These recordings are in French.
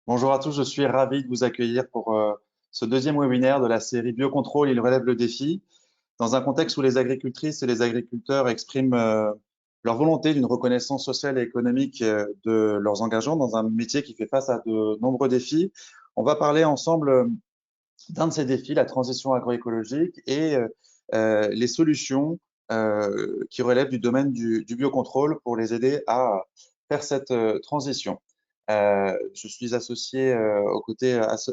Bonjour à tous, je suis ravi de vous accueillir pour ce deuxième webinaire de la série Biocontrôle, il relève le défi, dans un contexte où les agricultrices et les agriculteurs expriment leur volonté d'une reconnaissance sociale et économique de leurs engagements dans un métier qui fait face à de nombreux défis. On va parler ensemble d'un de ces défis, la transition agroécologique et les solutions qui relèvent du domaine du biocontrôle pour les aider à faire cette transition. Je suis associé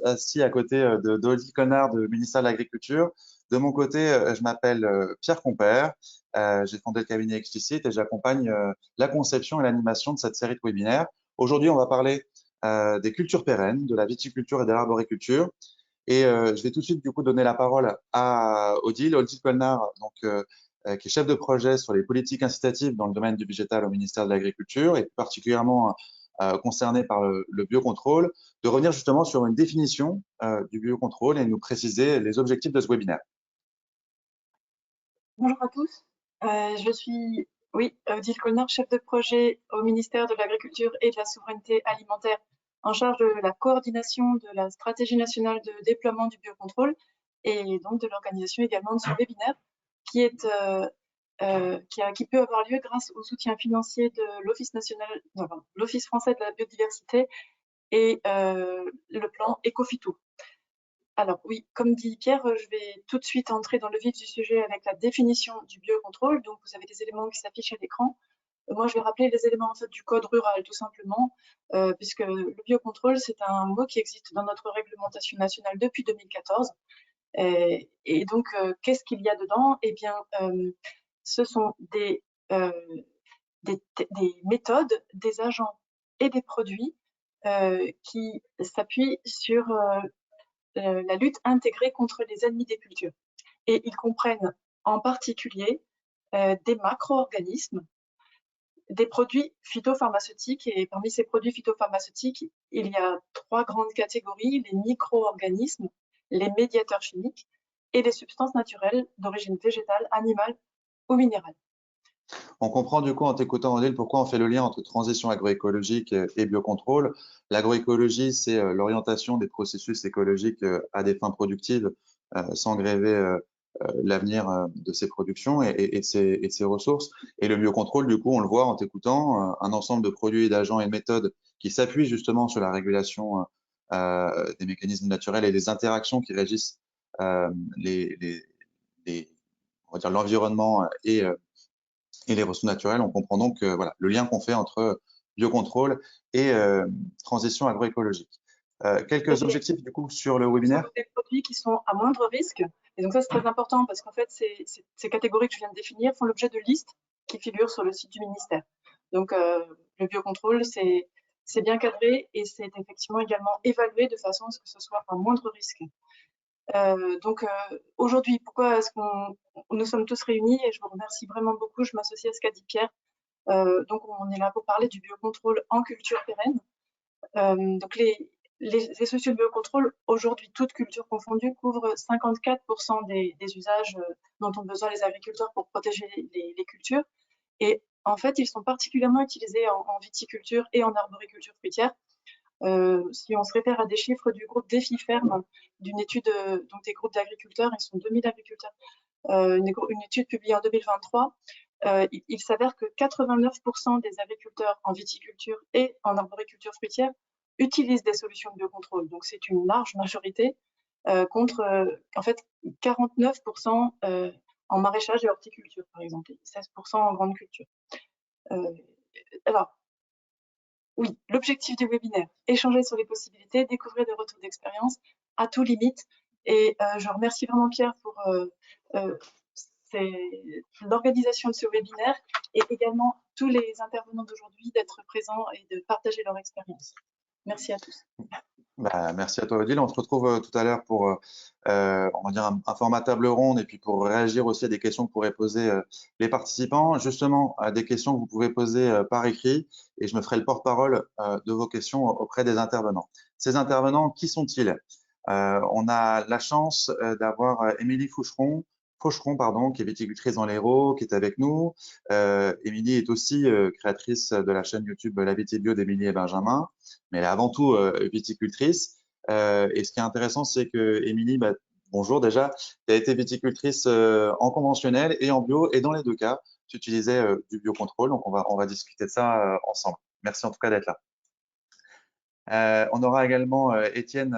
assis à côté d'Olivier Connard du ministère de l'Agriculture. De mon côté, je m'appelle Pierre Compère. J'ai fondé le cabinet Explicite et j'accompagne la conception et l'animation de cette série de webinaires. Aujourd'hui, on va parler des cultures pérennes, de la viticulture et de l'arboriculture. Et je vais tout de suite du coup donner la parole à Odile Colnard, qui est chef de projet sur les politiques incitatives dans le domaine du végétal au ministère de l'Agriculture et particulièrement concerné par le biocontrôle, de revenir justement sur une définition du biocontrôle et nous préciser les objectifs de ce webinaire. Bonjour à tous, je suis Odile Colnard, chef de projet au ministère de l'Agriculture et de la Souveraineté alimentaire, en charge de la coordination de la stratégie nationale de déploiement du biocontrôle et donc de l'organisation également de ce webinaire qui peut avoir lieu grâce au soutien financier de l'Office français de la biodiversité et le plan Ecophyto. Alors oui, comme dit Pierre, je vais tout de suite entrer dans le vif du sujet avec la définition du biocontrôle. Donc vous avez des éléments qui s'affichent à l'écran. Moi, je vais rappeler les éléments en fait, du code rural, tout simplement, puisque le biocontrôle, c'est un mot qui existe dans notre réglementation nationale depuis 2014. Et donc, qu'est-ce qu'il y a dedans? Eh bien, ce sont euh, des méthodes, des agents et des produits qui s'appuient sur la lutte intégrée contre les ennemis des cultures. Et ils comprennent en particulier des macro-organismes, des produits phytopharmaceutiques. Et parmi ces produits phytopharmaceutiques, il y a trois grandes catégories, les micro-organismes, les médiateurs chimiques et les substances naturelles d'origine végétale, animale ou minérale. On comprend du coup en t'écoutant, Odile, pourquoi on fait le lien entre transition agroécologique et biocontrôle. L'agroécologie, c'est l'orientation des processus écologiques à des fins productives sans gréver l'avenir de ces productions et de ces ressources. Et le biocontrôle, du coup, on le voit en t'écoutant, un ensemble de produits, d'agents et de méthodes qui s'appuient justement sur la régulation des mécanismes naturels et des interactions qui régissent euh, les, les, on va dire l'environnement et les ressources naturelles. On comprend donc voilà, le lien qu'on fait entre biocontrôle et transition agroécologique. Quelques objectifs du coup sur le Ce sont webinaire. donc des produits qui sont à moindre risque. Et donc ça, c'est très important parce qu'en fait, ces catégories que je viens de définir font l'objet de listes qui figurent sur le site du ministère. Donc le biocontrôle, c'est bien cadré et c'est effectivement également évalué de façon à ce que ce soit à moindre risque. Aujourd'hui, pourquoi est-ce qu'on nous sommes tous réunis et je vous remercie vraiment beaucoup, je m'associe à ce qu'a dit Pierre. Donc on est là pour parler du biocontrôle en culture pérenne. Donc les sociaux de biocontrôle, aujourd'hui, toutes cultures confondues, couvrent 54% des usages dont ont besoin les agriculteurs pour protéger les cultures. Et en fait, ils sont particulièrement utilisés en viticulture et en arboriculture fruitière. Si on se réfère à des chiffres du groupe Défi Ferme, d'une étude donc des groupes d'agriculteurs, ils sont 2000 agriculteurs, une étude publiée en 2023, il s'avère que 89% des agriculteurs en viticulture et en arboriculture fruitière utilisent des solutions de biocontrôle. Donc c'est une large majorité contre en fait 49% en maraîchage et horticulture par exemple, et 16% en grande culture. Euh, alors oui, l'objectif du webinaire, échanger sur les possibilités, découvrir des retours d'expérience à tout limite. Et je remercie vraiment Pierre pour euh, l'organisation de ce webinaire et également tous les intervenants d'aujourd'hui d'être présents et de partager leur expérience. Merci à tous. Bah, merci à toi, Odile. On se retrouve tout à l'heure pour, on va dire, un format table ronde et puis pour réagir aussi à des questions que pourraient poser les participants. Justement, à des questions que vous pouvez poser par écrit et je me ferai le porte-parole de vos questions auprès des intervenants. Ces intervenants, qui sont-ils? On a la chance d'avoir Émilie Foucheron, Faucheron, pardon, qui est viticultrice dans l'Hérault, qui est avec nous. Émilie est aussi créatrice de la chaîne YouTube La Viti Bio d'Émilie et Benjamin, mais elle est avant tout viticultrice. Et ce qui est intéressant, c'est que Émilie, bah, bonjour déjà, tu as été viticultrice en conventionnel et en bio, et dans les deux cas, tu utilisais du biocontrôle. Donc, on va discuter de ça ensemble. Merci en tout cas d'être là. On aura également Étienne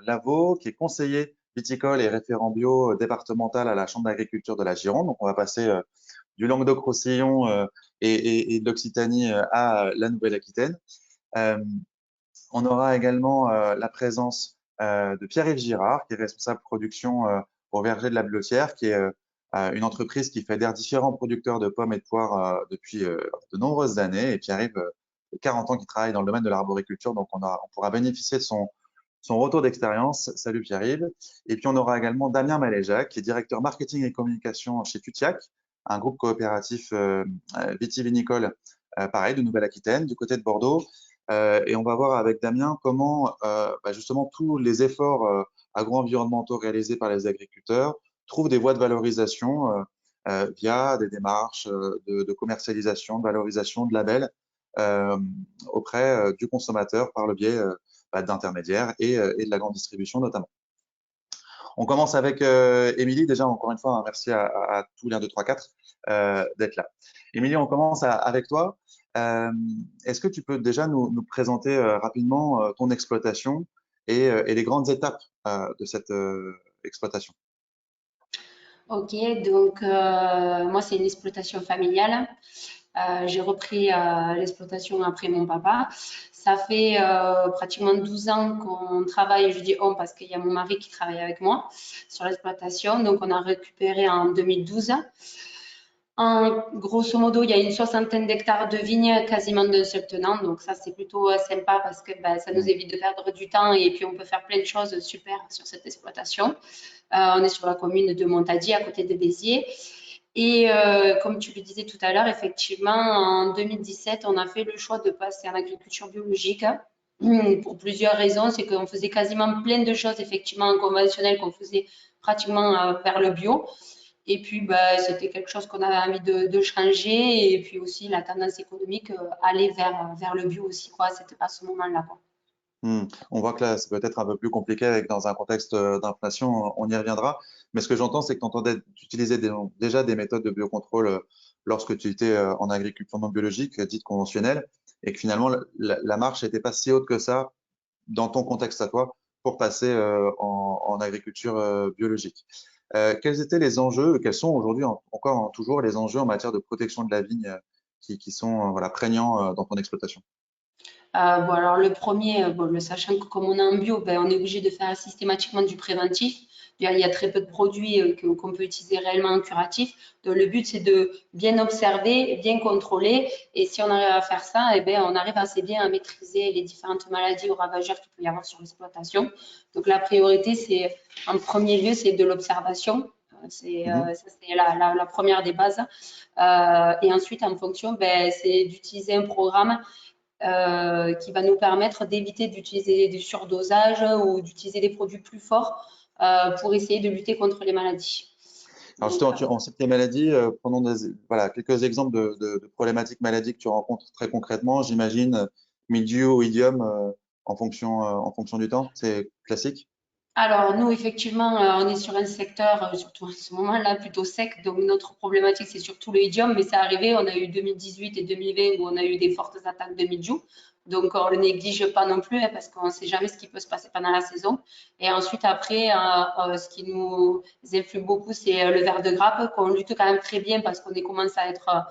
Lavaux, qui est conseiller viticole et référent bio départemental à la Chambre d'agriculture de la Gironde. Donc, on va passer du Languedoc-Roussillon et de l'Occitanie à la Nouvelle-Aquitaine. On aura également la présence de Pierre-Yves Girard, qui est responsable production au Verger de la Blottière, qui est une entreprise qui fédère différents producteurs de pommes et de poires depuis de nombreuses années. Et Pierre-Yves, 40 ans qu'il travaille dans le domaine de l'arboriculture, donc on pourra bénéficier de son retour d'expérience. Salut Pierre-Yves. Et puis on aura également Damien Maléjac, qui est directeur marketing et communication chez Tutiac, un groupe coopératif vitivinicole, pareil, de Nouvelle-Aquitaine, du côté de Bordeaux. Et on va voir avec Damien comment justement tous les efforts agro-environnementaux réalisés par les agriculteurs trouvent des voies de valorisation via des démarches de commercialisation, de valorisation, de labels auprès du consommateur par le biais d'intermédiaires et de la grande distribution notamment. On commence avec Émilie. Déjà, encore une fois, merci à tous les 1, 2, 3, 4 d'être là. Émilie, on commence avec toi. Est-ce que tu peux déjà nous présenter rapidement ton exploitation et les grandes étapes de cette exploitation? Ok, donc moi c'est une exploitation familiale. J'ai repris l'exploitation après mon papa. Ça fait pratiquement 12 ans qu'on travaille, je dis on parce qu'il y a mon mari qui travaille avec moi sur l'exploitation. Donc on a récupéré en 2012. Grosso modo, il y a une soixantaine d'hectares de vignes quasiment d'un seul tenant. Donc ça, c'est plutôt sympa parce que ça nous évite de perdre du temps et puis on peut faire plein de choses super sur cette exploitation. On est sur la commune de Montadier, à côté de Béziers. Et comme tu le disais tout à l'heure, effectivement, en 2017, on a fait le choix de passer en agriculture biologique pour plusieurs raisons. C'est qu'on faisait quasiment plein de choses, effectivement, en conventionnel, qu'on faisait pratiquement vers le bio. Et puis, c'était quelque chose qu'on avait envie de changer. Et puis aussi, la tendance économique allait vers le bio aussi, quoi. C'était pas ce moment-là, quoi. On voit que là, c'est peut-être un peu plus compliqué avec dans un contexte d'inflation, on y reviendra. Mais ce que j'entends, c'est que tu utilisais déjà des méthodes de biocontrôle lorsque tu étais en agriculture non biologique, dite conventionnelle, et que finalement, la marche n'était pas si haute que ça dans ton contexte à toi pour passer en agriculture biologique. Quels étaient les enjeux, quels sont aujourd'hui encore toujours les enjeux en matière de protection de la vigne qui sont voilà, prégnants dans ton exploitation? Bon, alors le premier, le sachant que comme on est en bio, on est obligé de faire systématiquement du préventif. Il y a très peu de produits qu'on peut utiliser réellement en curatif. Donc le but, c'est de bien observer, bien contrôler. Et si on arrive à faire ça, on arrive assez bien à maîtriser les différentes maladies ou ravageurs qu'il peut y avoir sur l'exploitation. Donc la priorité, c'est en premier lieu, c'est de l'observation. Ça, c'est la première des bases. Et ensuite, en fonction, c'est d'utiliser un programme qui va nous permettre d'éviter d'utiliser du surdosage ou d'utiliser des produits plus forts pour essayer de lutter contre les maladies. Alors justement, on cite les maladies, prenons voilà, quelques exemples de problématiques maladies que tu rencontres très concrètement. J'imagine mildiou ou idiome en fonction du temps, c'est classique. Alors, nous, effectivement, on est sur un secteur, surtout en ce moment-là, plutôt sec. Donc, notre problématique, c'est surtout le idiome. Mais c'est arrivé, on a eu 2018 et 2020 où on a eu des fortes attaques de mildiou. Donc, on ne le néglige pas non plus parce qu'on ne sait jamais ce qui peut se passer pendant la saison. Et ensuite, après, ce qui nous influe beaucoup, c'est le ver de grappe qu'on lutte quand même très bien parce qu'on est commencé à être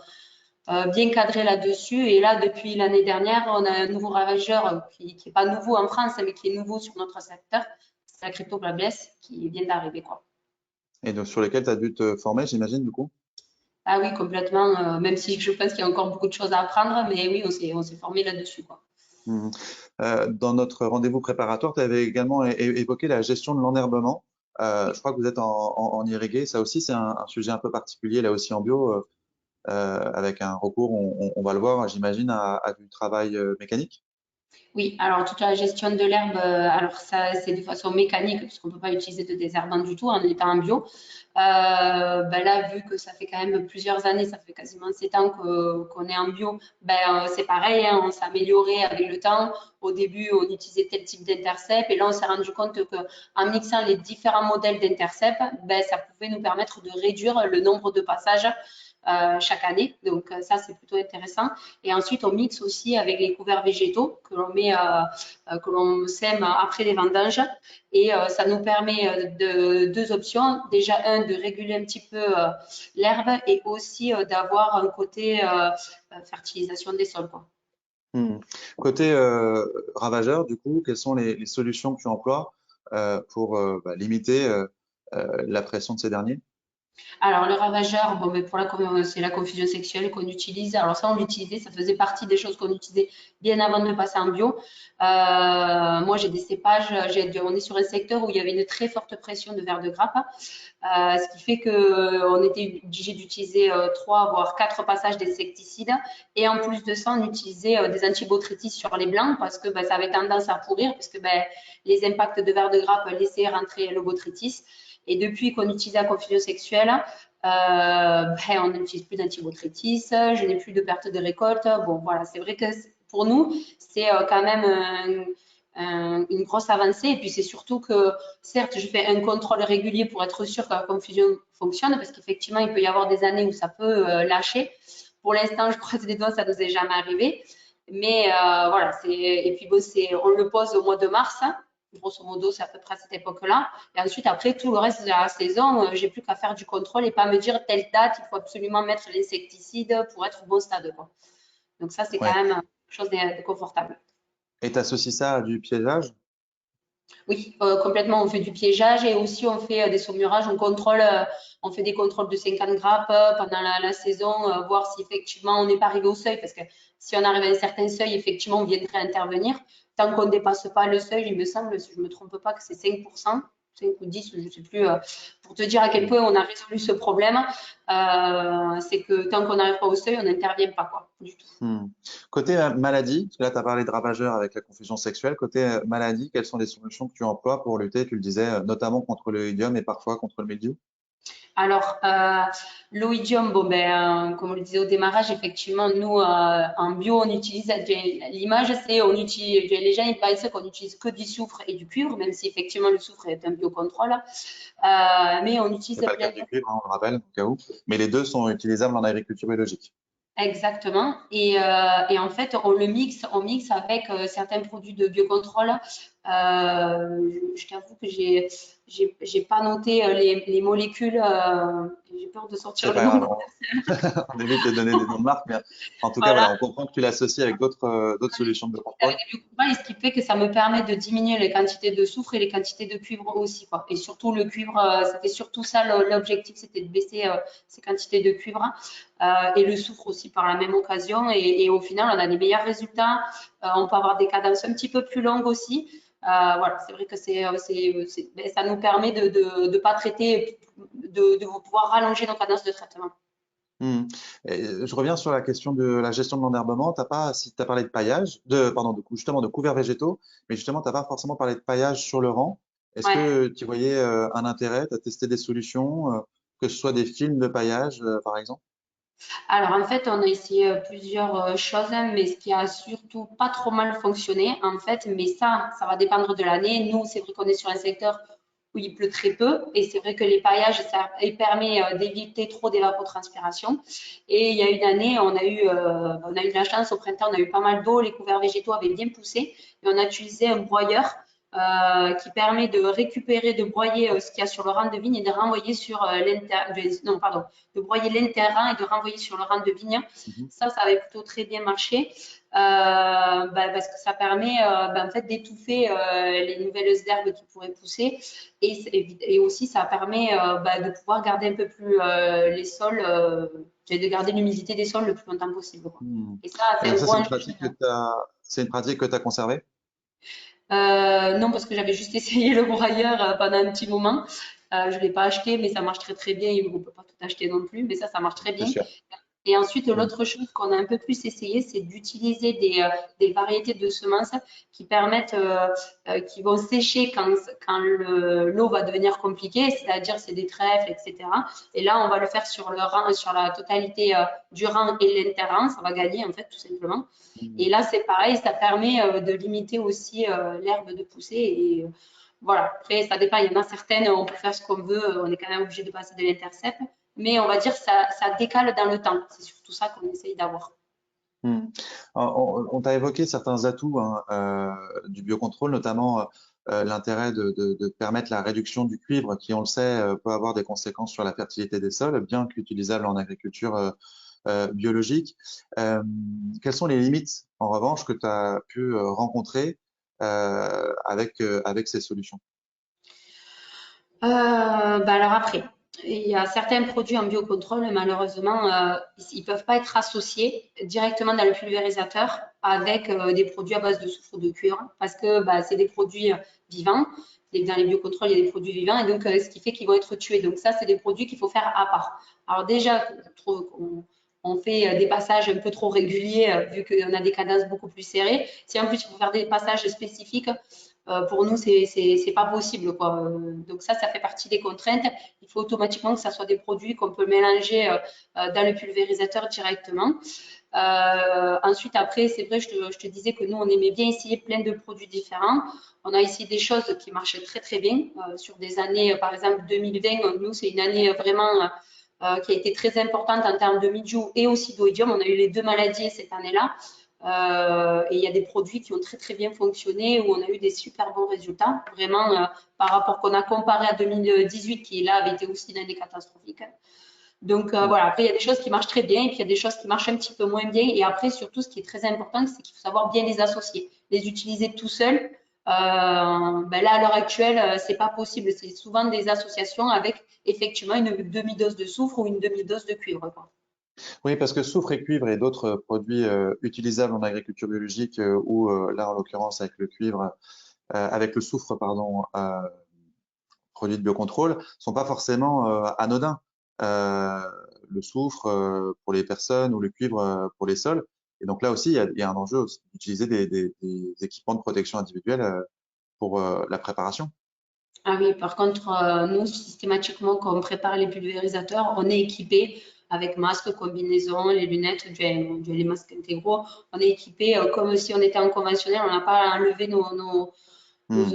bien cadré là-dessus. Et là, depuis l'année dernière, on a un nouveau ravageur qui n'est pas nouveau en France, mais qui est nouveau sur notre secteur. C'est la cryptoglobiès qui vient d'arriver, quoi. Et donc, sur lesquels tu as dû te former, j'imagine, du coup? Ah oui, complètement. Même si je pense qu'il y a encore beaucoup de choses à apprendre, mais oui, on s'est formé là-dessus, quoi. Mhm. Dans notre rendez-vous préparatoire, tu avais également évoqué la gestion de l'enherbement. Je crois que vous êtes en irrigué. Ça aussi, c'est un sujet un peu particulier, là aussi en bio, avec un recours, on va le voir, j'imagine, à du travail mécanique. Oui, alors toute la gestion de l'herbe, alors ça c'est de façon mécanique parce qu'on ne peut pas utiliser de désherbant du tout en étant en bio. Ben là, vu que ça fait quand même plusieurs années, ça fait quasiment 7 ans qu'on est en bio, c'est pareil, hein, on s'est amélioré avec le temps. Au début, on utilisait tel type d'intercept et là, on s'est rendu compte qu'en mixant les différents modèles d'intercept, ça pouvait nous permettre de réduire le nombre de passages chaque année. Donc ça, c'est plutôt intéressant. Et ensuite, on mixe aussi avec les couverts végétaux que l'on met, que l'on sème après les vendanges. Et ça nous permet de deux options. Déjà, un, de réguler un petit peu l'herbe et aussi d'avoir un côté fertilisation des sols, quoi. Hmm. Côté ravageur, du coup, quelles sont les solutions que tu emploies pour limiter la pression de ces derniers? Alors, le ravageur, bon, mais c'est la confusion sexuelle qu'on utilise. Alors, ça, on l'utilisait, ça faisait partie des choses qu'on utilisait bien avant de passer en bio. Moi, j'ai des cépages, on est sur un secteur où il y avait une très forte pression de vers de grappe, ce qui fait qu'on était obligé d'utiliser 3 voire 4 passages d'insecticides. Et en plus de ça, on utilisait des antibotrytis sur les blancs parce que ça avait tendance à pourrir, parce que les impacts de vers de grappe laissaient rentrer le botrytis. Et depuis qu'on utilise la confusion sexuelle, on n'utilise plus d'antibotrytis, je n'ai plus de perte de récolte. Bon, voilà, c'est vrai que pour nous, c'est quand même une grosse avancée. Et puis, c'est surtout que, certes, je fais un contrôle régulier pour être sûr que la confusion fonctionne, parce qu'effectivement, il peut y avoir des années où ça peut lâcher. Pour l'instant, je croise les doigts, ça ne nous est jamais arrivé. Mais voilà, et puis bon, on le pose au mois de mars, hein. Grosso modo, c'est à peu près à cette époque-là. Et ensuite, après, tout le reste de la saison, j'ai plus qu'à faire du contrôle et pas me dire telle date, il faut absolument mettre l'insecticide pour être au bon stade, quoi. Donc ça, c'est quand Ouais. même quelque chose de confortable. Et tu associes ça à du piégeage? Oui, complètement. On fait du piégeage et aussi on fait des saumurages. On fait des contrôles de 50 grappes pendant la saison, voir si effectivement on n'est pas arrivé au seuil. Parce que si on arrive à un certain seuil, effectivement, on viendrait intervenir. Tant qu'on ne dépasse pas le seuil, il me semble, si je ne me trompe pas, que c'est 5%, 5 ou 10, je ne sais plus, pour te dire à quel point on a résolu ce problème. C'est que tant qu'on n'arrive pas au seuil, on n'intervient pas, quoi, du tout. Hmm. Côté maladie, parce que là, tu as parlé de ravageurs avec la confusion sexuelle. Côté maladie, quelles sont les solutions que tu emploies pour lutter, tu le disais, notamment contre le idiome et parfois contre le mildiou? Alors, l'oïdium, bon, comme on le disait au démarrage, effectivement, nous, en bio, on utilise, l'image, c'est, les gens, ils pensent qu'on utilise que du soufre et du cuivre, même si effectivement le soufre est un biocontrôle. Mais on utilise C'est pas le plein cas du cuivre, hein, on le rappelle, au cas où. Mais les deux sont utilisables en agriculture biologique. exactement. Et en fait, on mixe avec certains produits de biocontrôle. Je t'avoue que j'ai pas noté les molécules. J'ai peur de sortir C'est le pas nom. grave, on évite de donner des noms de marques, mais en tout cas, Voilà. voilà, on comprend que tu l'associes avec d'autres solutions de Avec contrôle. du biocontrôle, et ce qui fait que ça me permet de diminuer les quantités de soufre et les quantités de cuivre aussi, quoi. Et surtout le cuivre, c'était surtout ça l'objectif, c'était de baisser ces quantités de cuivre et le soufre aussi par la même occasion. Et au final, on a des meilleurs résultats. On peut avoir des cadences un petit peu plus longues aussi. Voilà, c'est vrai que ça nous permet de pas traiter, de pouvoir rallonger nos cadences de traitement. Hmm. Et je reviens sur la question de la gestion de l'enherbement. T'as pas, si tu as parlé de paillage, pardon, justement de couverts végétaux, mais justement, tu n'as pas forcément parlé de paillage sur le rang. Est-ce Ouais. que tu voyais un intérêt, tu as testé des solutions, que ce soit des films de paillage, par exemple? Alors en fait, on a essayé plusieurs choses, hein, mais ce qui a surtout pas trop mal fonctionné, en fait, mais ça va dépendre de l'année. Nous, c'est vrai qu'on est sur un secteur où il pleut très peu, et c'est vrai que les paillages, ça permet d'éviter trop d'évapotranspiration. Et il y a une année, on a eu de la chance, au printemps, on a eu pas mal d'eau, les couverts végétaux avaient bien poussé, et on a utilisé un broyeur qui permet de récupérer, de broyer ce qu'il y a sur le rang de vigne et de renvoyer sur non, pardon, de broyer l'interrang et de renvoyer sur le rang de vigne. Mhm. Ça avait plutôt très bien marché parce que ça permet en fait d'étouffer les nouvelles herbes qui pourraient pousser et aussi ça permet de pouvoir garder un peu plus les sols, de garder l'humidité des sols le plus longtemps possible, quoi. Hmm. Et ça, Et c'est donc un ça, gros enjeu chez nous. c'est une pratique que tu as conservée? Non, parce que j'avais juste essayé le broyeur pendant un petit moment. Je ne l'ai pas acheté, mais ça marche très très bien. On ne peut pas tout acheter non plus, mais ça marche très C'est bien. sûr. Et ensuite, l'autre chose qu'on a un peu plus essayé, c'est d'utiliser des variétés de semences qui permettent, qui vont sécher quand l'eau va devenir compliquée, c'est-à-dire c'est des trèfles, etc. Et là, on va le faire sur le rang, sur la totalité du rang et l'interrang, ça va gagner en fait tout simplement. Et là, c'est pareil, ça permet de limiter aussi l'herbe de pousser. Et voilà, après, ça dépend, il y en a certaines, on peut faire ce qu'on veut, on est quand même obligé de passer de l'intercept. Mais on va dire que ça décale dans le temps. C'est surtout ça qu'on essaye d'avoir. On t'a évoqué certains atouts hein, du biocontrôle, notamment l'intérêt de permettre la réduction du cuivre qui, on le sait, peut avoir des conséquences sur la fertilité des sols, bien qu'utilisable en agriculture biologique. Quelles sont les limites, en revanche, que tu as pu rencontrer avec ces solutions? Alors après, il y a certains produits en biocontrôle, malheureusement, ils ne peuvent pas être associés directement dans le pulvérisateur avec des produits à base de soufre ou de cuivre parce que c'est des produits vivants. Et dans les biocontrôles, il y a des produits vivants et donc ce qui fait qu'ils vont être tués. Donc ça, c'est des produits qu'il faut faire à part. Alors déjà, je trouve qu'on fait des passages un peu trop réguliers vu qu'on a des cadences beaucoup plus serrées. Si en plus il faut faire des passages spécifiques, pour nous, c'est pas possible, quoi. Donc ça fait partie des contraintes. Il faut automatiquement que ça soit des produits qu'on peut mélanger dans le pulvérisateur directement. Ensuite, après, c'est vrai, je te disais que nous, on aimait bien essayer plein de produits différents. On a essayé des choses qui marchaient très, très bien sur des années, par exemple 2020. Nous, c'est une année vraiment qui a été très importante en termes de mildiou et aussi d'oïdium. On a eu les deux maladies cette année-là. Et il y a des produits qui ont très très bien fonctionné où on a eu des super bons résultats, vraiment par rapport qu'on a comparé à 2018 qui là avait été aussi une année catastrophique. Donc voilà, après il y a des choses qui marchent très bien et puis il y a des choses qui marchent un petit peu moins bien. Et après surtout ce qui est très important, c'est qu'il faut savoir bien les associer, les utiliser tout seul. Là à l'heure actuelle, c'est pas possible. C'est souvent des associations avec effectivement une demi-dose de soufre ou une demi-dose de cuivre, quoi. Oui, parce que soufre et cuivre et d'autres produits utilisables en agriculture biologique ou là en l'occurrence avec le cuivre, avec le soufre, pardon, produits de biocontrôle, sont pas forcément anodins. Euh, le soufre pour les personnes ou le cuivre pour les sols. Et donc là aussi, il y a un enjeu d'utiliser des équipements de protection individuelle pour la préparation. Ah oui, par contre, nous, systématiquement, quand on prépare les pulvérisateurs, on est équipé avec masque, combinaison, les lunettes, les masques intégraux. On est équipé comme si on était en conventionnel, on n'a pas enlevé Hmm.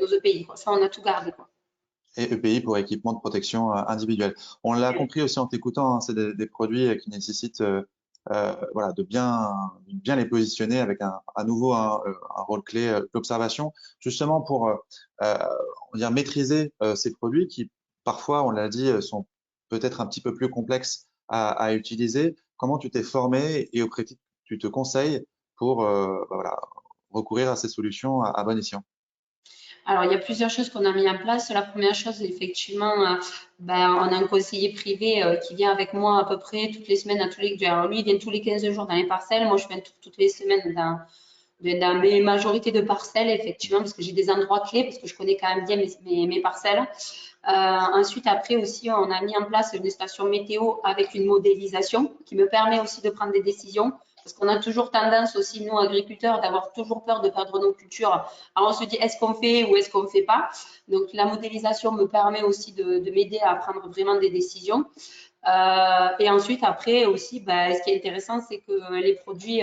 nos EPI, quoi. Ça, on a tout gardé, quoi. Et EPI pour équipement de protection individuelle. On l'a compris aussi en t'écoutant, hein, c'est des produits qui nécessitent voilà, bien les positionner avec à nouveau un rôle clé, l'observation, justement pour euh, on va dire maîtriser ces produits qui parfois, on l'a dit, sont peut-être un petit peu plus complexes à utiliser. Comment tu t'es formé et auprès de qui tu te conseilles pour voilà, recourir à ces solutions à bon escient? Alors, il y a plusieurs choses qu'on a mis en place. La première chose, effectivement, on a un conseiller privé qui vient avec moi à peu près toutes les semaines, alors lui, il vient tous les 15 jours dans les parcelles. Moi, je viens toutes les semaines dans mes majorités de parcelles, effectivement, parce que j'ai des endroits clés, parce que je connais quand même bien mes parcelles. Ensuite, après aussi, on a mis en place une station météo avec une modélisation qui me permet aussi de prendre des décisions. Parce qu'on a toujours tendance aussi, nous, agriculteurs, d'avoir toujours peur de perdre nos cultures. Alors, on se dit, est-ce qu'on fait ou est-ce qu'on ne fait pas? Donc, la modélisation me permet aussi de m'aider à prendre vraiment des décisions. Et ensuite, après aussi, ce qui est intéressant, c'est que les produits,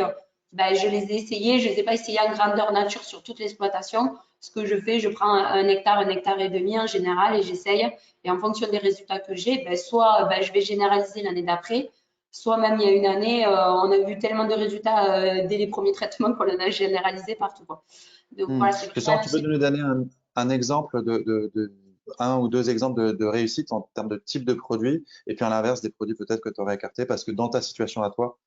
je les ai essayés. Je ne les ai pas essayés en grandeur nature sur toute l'exploitation. Ce que je fais, je prends un hectare et demi en général et j'essaye. Et en fonction des résultats que j'ai, soit je vais généraliser l'année d'après, soit même il y a une année, on a vu tellement de résultats dès les premiers traitements qu'on en a généralisé partout, quoi. Donc Hmm. voilà, c'est Justement, vraiment tu peux nous donner un exemple un ou deux exemples de réussite en termes de type de produit, et puis à l'inverse des produits peut-être que tu aurais écartés parce que dans ta situation à toi,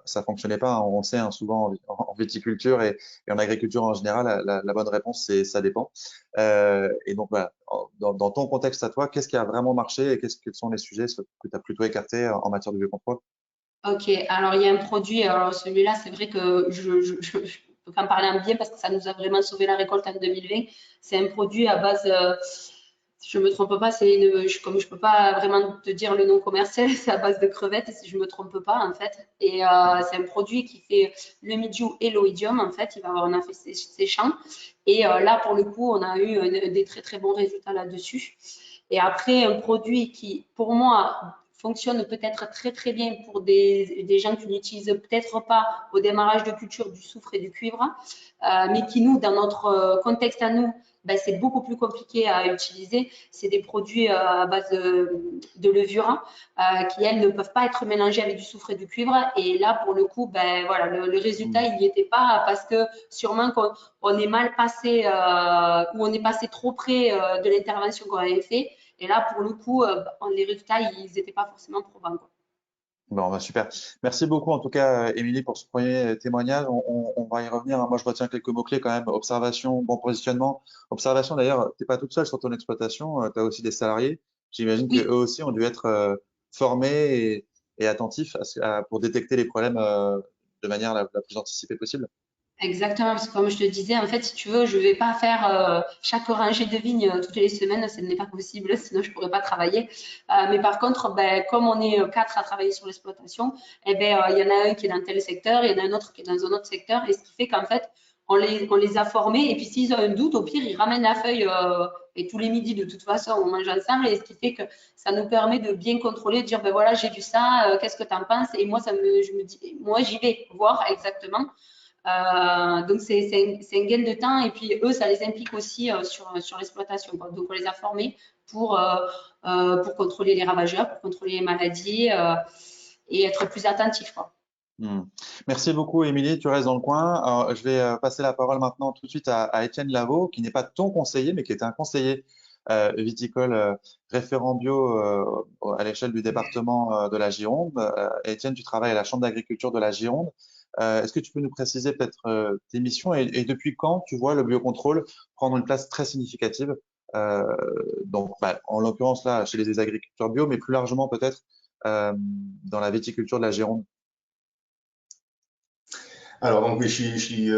ça fonctionnait pas. On sait hein, souvent en viticulture et en agriculture en général, la bonne réponse c'est ça dépend. Et donc voilà, dans ton contexte à toi, qu'est-ce qui a vraiment marché et quels sont les sujets que tu as plutôt écartés en matière de biocontrôle? Ok, alors il y a un produit, alors celui-là, c'est vrai que je peux pas en parler en bien parce que ça nous a vraiment sauvé la récolte en 2020. C'est un produit à base Si je me trompe pas, comme je peux pas vraiment te dire le nom commercial, c'est à base de crevettes, si je me trompe pas en fait. Et c'est un produit qui fait le midju et l'oïdium en fait. On a fait ses champs. Et là pour le coup, on a eu des très très bons résultats là-dessus. Et après, un produit qui pour moi fonctionne peut-être très très bien pour des gens qui n'utilisent peut-être pas au démarrage de culture du soufre et du cuivre, mais qui nous, dans notre contexte à nous, ben, c'est beaucoup plus compliqué à utiliser. C'est des produits à base de levure qui, elles, ne peuvent pas être mélangés avec du soufre et du cuivre. Et là, pour le coup, ben, voilà, le résultat, il n'y était pas parce que sûrement qu'on est mal passé ou on est passé trop près de l'intervention qu'on avait fait. Et là, pour le coup, les résultats, ils n'étaient pas forcément probants, quoi. Bon, bah, super. Merci beaucoup, en tout cas, Émilie, pour ce premier témoignage. On va y revenir, hein. Moi, je retiens quelques mots-clés quand même. Observation, bon positionnement. Observation, d'ailleurs, tu n'es pas toute seule sur ton exploitation. Tu as aussi des salariés. J'imagine qu'eux Oui, aussi ont dû être formés et attentifs pour détecter les problèmes de manière la plus anticipée possible. exactement, parce que comme je te disais, en fait, si tu veux, je ne vais pas faire chaque rangée de vignes toutes les semaines, ce n'est pas possible, sinon je ne pourrais pas travailler. Mais par contre, ben, comme on est quatre à travailler sur l'exploitation, eh ben, il y en a un qui est dans tel secteur, il y en a un autre qui est dans un autre secteur, et ce qui fait qu'en fait, on les a formés, et puis s'ils ont un doute, au pire, ils ramènent la feuille, et tous les midis, de toute façon, on mange ensemble, et ce qui fait que ça nous permet de bien contrôler, de dire, ben voilà, j'ai vu ça, qu'est-ce que tu en penses? Et moi, je me dis, moi, j'y vais voir exactement. Donc, c'est un gain de temps et puis eux, ça les implique aussi sur l'exploitation. Donc, on les a formés pour contrôler les ravageurs, pour contrôler les maladies et être plus attentifs, quoi. Hmm. Merci beaucoup, Émilie. Tu restes dans le coin. Alors, je vais passer la parole maintenant tout de suite à Étienne Lavaux, qui n'est pas ton conseiller, mais qui est un conseiller viticole référent bio à l'échelle du département de la Gironde. Étienne, tu travailles à la Chambre d'agriculture de la Gironde. Est-ce que tu peux nous préciser peut-être tes missions et depuis quand tu vois le biocontrôle prendre une place très significative donc, bah, en l'occurrence là, chez les agriculteurs bio, mais plus largement peut-être dans la viticulture de la Gironde? Alors, donc, oui, je suis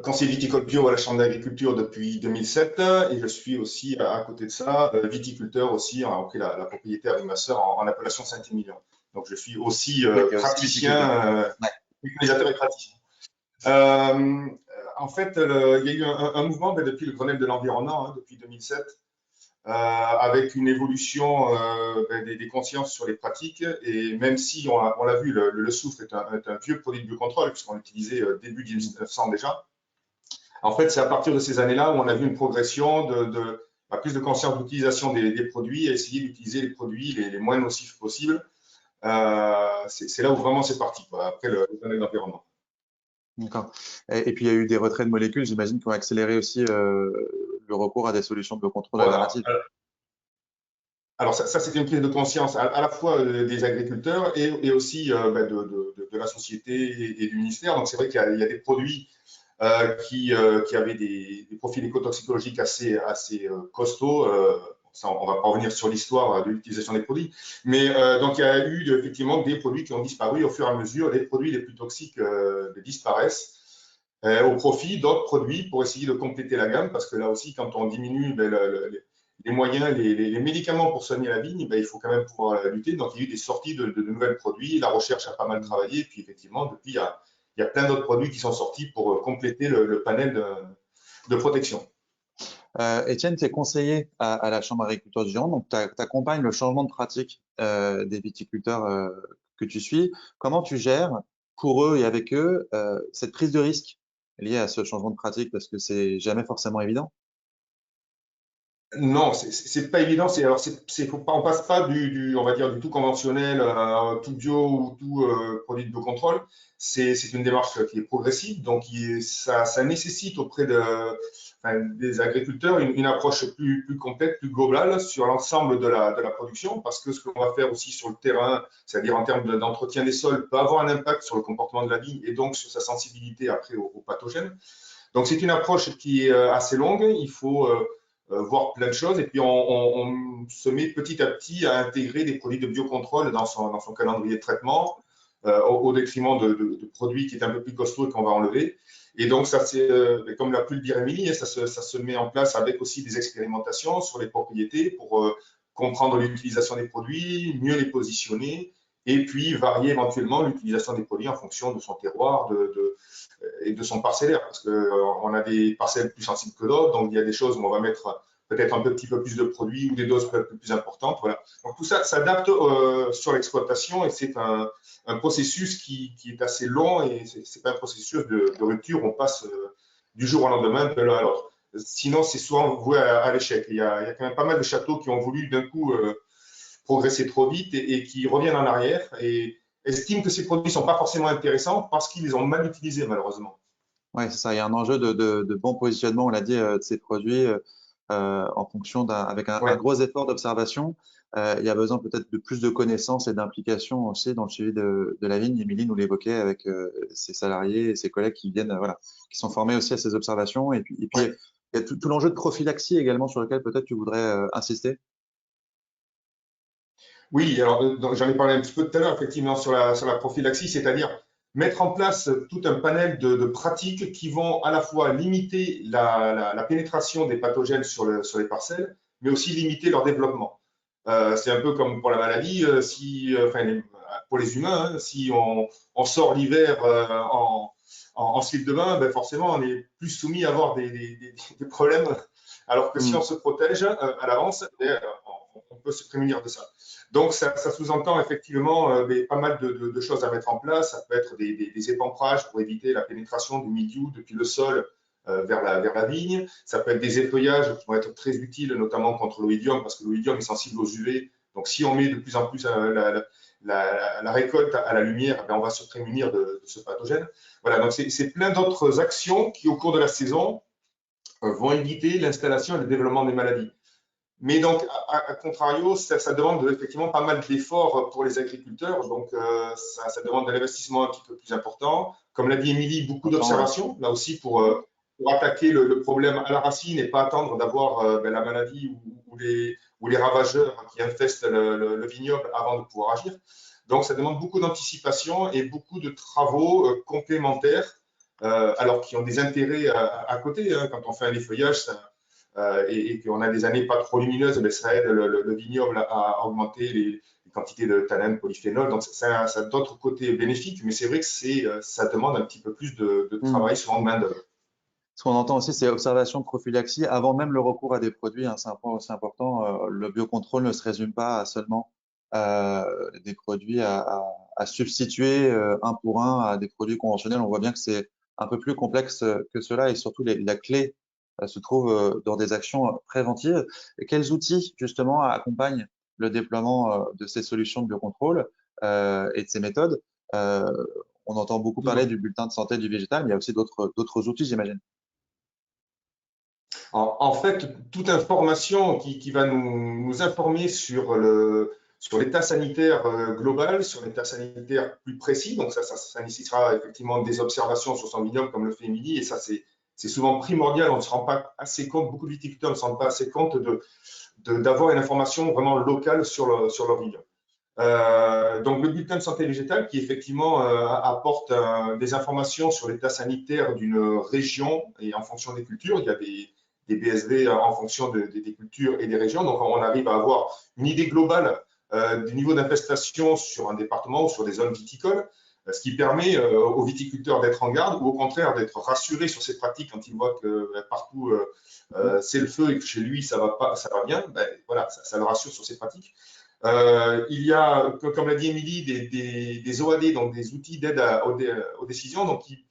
conseiller viticole bio à la Chambre d'agriculture depuis 2007 et je suis aussi, à côté de ça, viticulteur aussi. On a repris la propriété avec ma sœur en appellation Saint-Émilion. Donc, je suis aussi Oui, qui est aussi viticulteur. praticien, Ouais. utilisateur et praticien. Euh, En fait, il y a eu un mouvement depuis le Grenelle de l'environnement, depuis 2007, avec une évolution des consciences sur les pratiques. Et même si on l'a vu, le soufre est un vieux produit de biocontrôle, puisqu'on l'utilisait début 1900 déjà. En fait, c'est à partir de ces années-là où on a vu une progression de la prise de conscience d'utilisation des produits et essayer d'utiliser les produits les moins nocifs possibles. C'est là où vraiment c'est parti, quoi, après le Grenelle de l'environnement. D'accord. Et puis, il y a eu des retraits de molécules, j'imagine, qui ont accéléré aussi le recours à des solutions de biocontrôle Voilà. alternatives. Alors ça c'était une prise de conscience à la fois des agriculteurs et aussi de la société et du ministère. Donc c'est vrai qu'il y a des produits qui avaient des profils écotoxicologiques assez costauds. Ça, on va pas revenir sur l'histoire de l'utilisation des produits. Mais donc il y a eu effectivement des produits qui ont disparu au fur et à mesure. Les produits les plus toxiques disparaissent au profit d'autres produits pour essayer de compléter la gamme. Parce que là aussi, quand on diminue les moyens, les médicaments pour soigner la vigne, il faut quand même pouvoir lutter. Donc, il y a eu des sorties de nouveaux produits. La recherche a pas mal travaillé. Puis, effectivement, depuis, il y a plein d'autres produits qui sont sortis pour compléter le panel de protection. Étienne, tu es conseiller à la Chambre d'agriculture du Gironde, donc tu accompagnes le changement de pratique des viticulteurs que tu suis. Comment tu gères pour eux et avec eux cette prise de risque liée à ce changement de pratique parce que c'est jamais forcément évident? Non, c'est pas évident. On passe pas on va dire, du tout conventionnel, tout bio ou tout produit de biocontrôle. C'est une démarche qui est progressive, donc ça nécessite auprès des agriculteurs une approche plus complète, plus globale sur l'ensemble de la production, parce que ce qu'on va faire aussi sur le terrain, c'est-à-dire en termes d'entretien des sols, peut avoir un impact sur le comportement de la vigne et donc sur sa sensibilité après aux pathogènes. Donc c'est une approche qui est assez longue. Il faut voir plein de choses. Et puis, on se met petit à petit à intégrer des produits de biocontrôle dans son calendrier de traitement. au détriment de produits qui étaient un peu plus costauds et qu'on va enlever. Et donc, ça, comme l'a pu le dire Émilie, ça se met en place avec aussi des expérimentations sur les propriétés pour comprendre l'utilisation des produits, mieux les positionner, et puis varier éventuellement l'utilisation des produits en fonction de son terroir et de son parcellaire, parce qu'on a des parcelles plus sensibles que d'autres, donc il y a des choses où on va mettre peut-être un petit peu plus de produits ou des doses un peu plus importantes. Voilà. Donc tout ça s'adapte sur l'exploitation et c'est un processus qui est assez long et c'est pas un processus de rupture, on passe du jour au lendemain de l'un à l'autre. Sinon, c'est souvent voué à l'échec. Il y a quand même pas mal de châteaux qui ont voulu d'un coup progresser trop vite et qui reviennent en arrière et estiment que ces produits ne sont pas forcément intéressants parce qu'ils les ont mal utilisés, malheureusement. Oui, c'est ça. Il y a un enjeu de bon positionnement, on l'a dit, de ces produits en fonction avec un Ouais. gros effort d'observation. Il y a besoin peut-être de plus de connaissances et d'implication aussi dans le suivi de la vigne. Émilie nous l'évoquait avec ses salariés et ses collègues qui viennent, voilà, qui sont formés aussi à ces observations. Et puis Ouais. il y a tout l'enjeu de prophylaxie également sur lequel peut-être tu voudrais insister. Oui, alors j'en ai parlé un petit peu tout à l'heure, effectivement, sur la prophylaxie, c'est-à-dire mettre en place tout un panel de pratiques qui vont à la fois limiter la pénétration des pathogènes sur les parcelles, mais aussi limiter leur développement. C'est un peu comme pour la maladie, pour les humains, hein, si on sort l'hiver en slip de bain, ben forcément, on est plus soumis à avoir des problèmes, alors que si on se protège à l'avance, on peut se prémunir de ça. Donc, ça sous-entend effectivement pas mal de choses à mettre en place. Ça peut être des épamprages pour éviter la pénétration du mildiou depuis le sol vers la vigne. Ça peut être des effeuillages qui vont être très utiles, notamment contre l'oïdium, parce que l'oïdium est sensible aux UV. Donc, si on met de plus en plus la récolte à la lumière, on va se prémunir de ce pathogène. Voilà, donc c'est plein d'autres actions qui, au cours de la saison, vont éviter l'installation et le développement des maladies. Mais donc, à contrario, ça demande effectivement pas mal d'efforts pour les agriculteurs. Donc, ça demande un investissement un petit peu plus important. Comme l'a dit Émilie, beaucoup d'observations, là aussi, pour attaquer le problème à la racine et pas attendre d'avoir la maladie ou les ravageurs qui infestent le vignoble avant de pouvoir agir. Donc, ça demande beaucoup d'anticipation et beaucoup de travaux complémentaires, alors qui ont des intérêts à côté. Hein. Quand on fait un effeuillage, et qu'on a des années pas trop lumineuses, mais ça aide le vignoble à augmenter les quantités de tannins, polyphénol. Donc, ça a d'autres côtés bénéfiques, mais c'est vrai que ça demande un petit peu plus de travail, souvent de main-d'œuvre. Ce qu'on entend aussi, c'est observation de prophylaxie avant même le recours à des produits. Hein, c'est un point aussi important. Le biocontrôle ne se résume pas à seulement des produits à substituer un pour un à des produits conventionnels. On voit bien que c'est un peu plus complexe que cela et surtout la clé se trouve dans des actions préventives. Et quels outils justement accompagnent le déploiement de ces solutions de biocontrôle et de ces méthodes? Euh, on entend beaucoup parler du bulletin de santé du végétal, mais il y a aussi d'autres outils, j'imagine. En fait, toute information qui va nous informer sur l'état sanitaire global, sur l'état sanitaire plus précis, donc ça nécessitera effectivement des observations sur son vignoble comme le fait Émilie, et ça c'est souvent primordial, on ne se rend pas assez compte, beaucoup de viticulteurs ne se rendent pas assez compte d'avoir une information vraiment locale sur leur vignoble. Donc le bulletin de santé végétale qui effectivement apporte des informations sur l'état sanitaire d'une région et en fonction des cultures, il y a des BSV en fonction des cultures et des régions, donc on arrive à avoir une idée globale du niveau d'infestation sur un département ou sur des zones viticoles, ce qui permet aux viticulteurs d'être en garde ou au contraire d'être rassurés sur ces pratiques quand ils voient que partout c'est le feu et que chez lui ça va bien, voilà, ça le rassure sur ces pratiques. Il y a, comme l'a dit Émilie, des OAD, donc des outils d'aide aux décisions, donc qui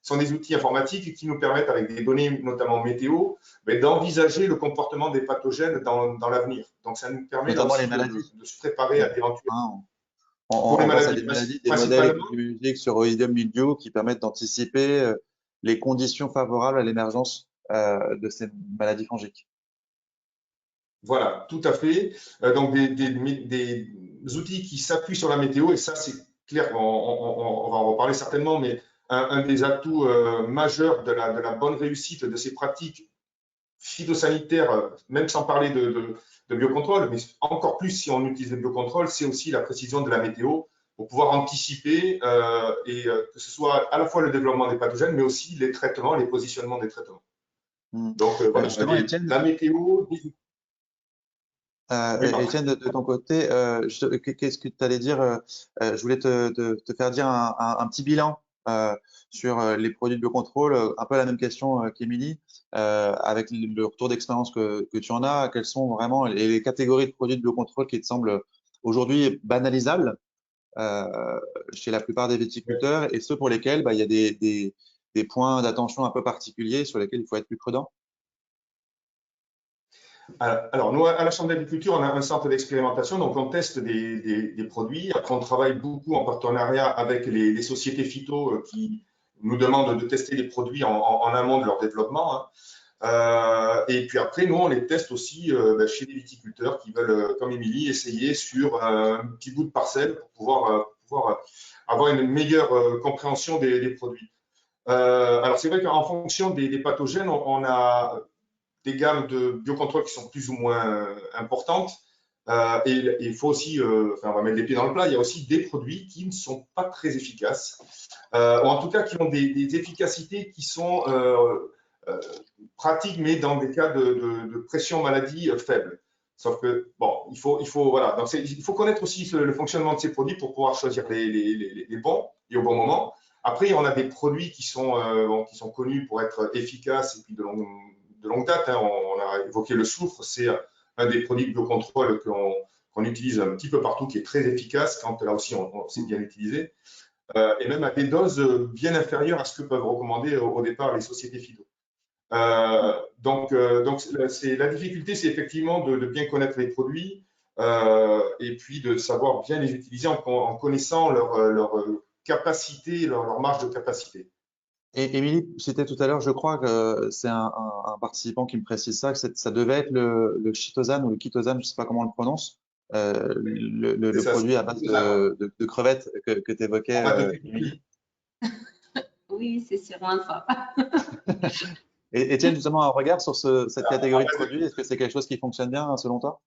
sont des outils informatiques qui nous permettent, avec des données notamment météo, d'envisager le comportement des pathogènes dans l'avenir. Donc ça nous permet là Notamment les aussi maladies. de se préparer à d'éventuels. Hein, Pour les on pense à maladies, des maladies, des modèles principalement. épidémiologiques sur Oïdium mildiou qui permettent d'anticiper les conditions favorables à l'émergence de ces maladies fongiques. Voilà, tout à fait. Donc des outils qui s'appuient sur la météo, et ça c'est clair, on va en reparler certainement, mais un des atouts majeurs de la bonne réussite de ces pratiques phytosanitaires, même sans parler de biocontrôle, mais encore plus si on utilise le biocontrôle, c'est aussi la précision de la météo, pour pouvoir anticiper que ce soit à la fois le développement des pathogènes, mais aussi les traitements, les positionnements des traitements. Donc, voilà, Justement, Étienne, la météo. Oui, Étienne, de ton côté, qu'est-ce que tu allais dire? Je voulais te faire dire un petit bilan sur les produits de biocontrôle, un peu la même question qu'Émilie, avec le retour d'expérience que tu en as, quelles sont vraiment les catégories de produits de biocontrôle qui te semblent aujourd'hui banalisables chez la plupart des viticulteurs et ceux pour lesquels il y a des points d'attention un peu particuliers sur lesquels il faut être plus prudent? Alors, nous, à la Chambre d'agriculture, on a un centre d'expérimentation, donc on teste des produits. Après, on travaille beaucoup en partenariat avec les sociétés phyto qui nous demandent de tester les produits en amont de leur développement. Et puis après, nous, on les teste aussi chez les viticulteurs qui veulent, comme Émilie, essayer sur un petit bout de parcelle pour pouvoir avoir une meilleure compréhension des produits. Alors, c'est vrai qu'en fonction des pathogènes, on a des gammes de biocontrôle qui sont plus ou moins importantes. Et il faut aussi, on va mettre les pieds dans le plat, il y a aussi des produits qui ne sont pas très efficaces, ou en tout cas qui ont des efficacités qui sont pratiques, mais dans des cas de pression maladie faible. Sauf que, bon, il faut connaître aussi le fonctionnement de ces produits pour pouvoir choisir les bons et au bon moment. Après, on a des produits qui sont connus pour être efficaces et puis de longue date. On a évoqué le soufre, c'est un des produits de biocontrôle qu'on utilise un petit peu partout, qui est très efficace quand là aussi on sait bien l'utiliser, et même à des doses bien inférieures à ce que peuvent recommander au départ les sociétés phyto. Donc la difficulté, c'est effectivement de bien connaître les produits et puis de savoir bien les utiliser en connaissant leur capacité, leur marge de capacité. Et Émilie citait tout à l'heure, je crois que c'est un participant qui me précise ça, que ça devait être le chitosane ou le chitosane, je ne sais pas comment on le prononce, le produit à base de crevettes que tu évoquais, Émilie. Oui, c'est sûrement ça. Et Étienne, justement, un regard sur cette catégorie de produits, est-ce que c'est quelque chose qui fonctionne bien selon toi?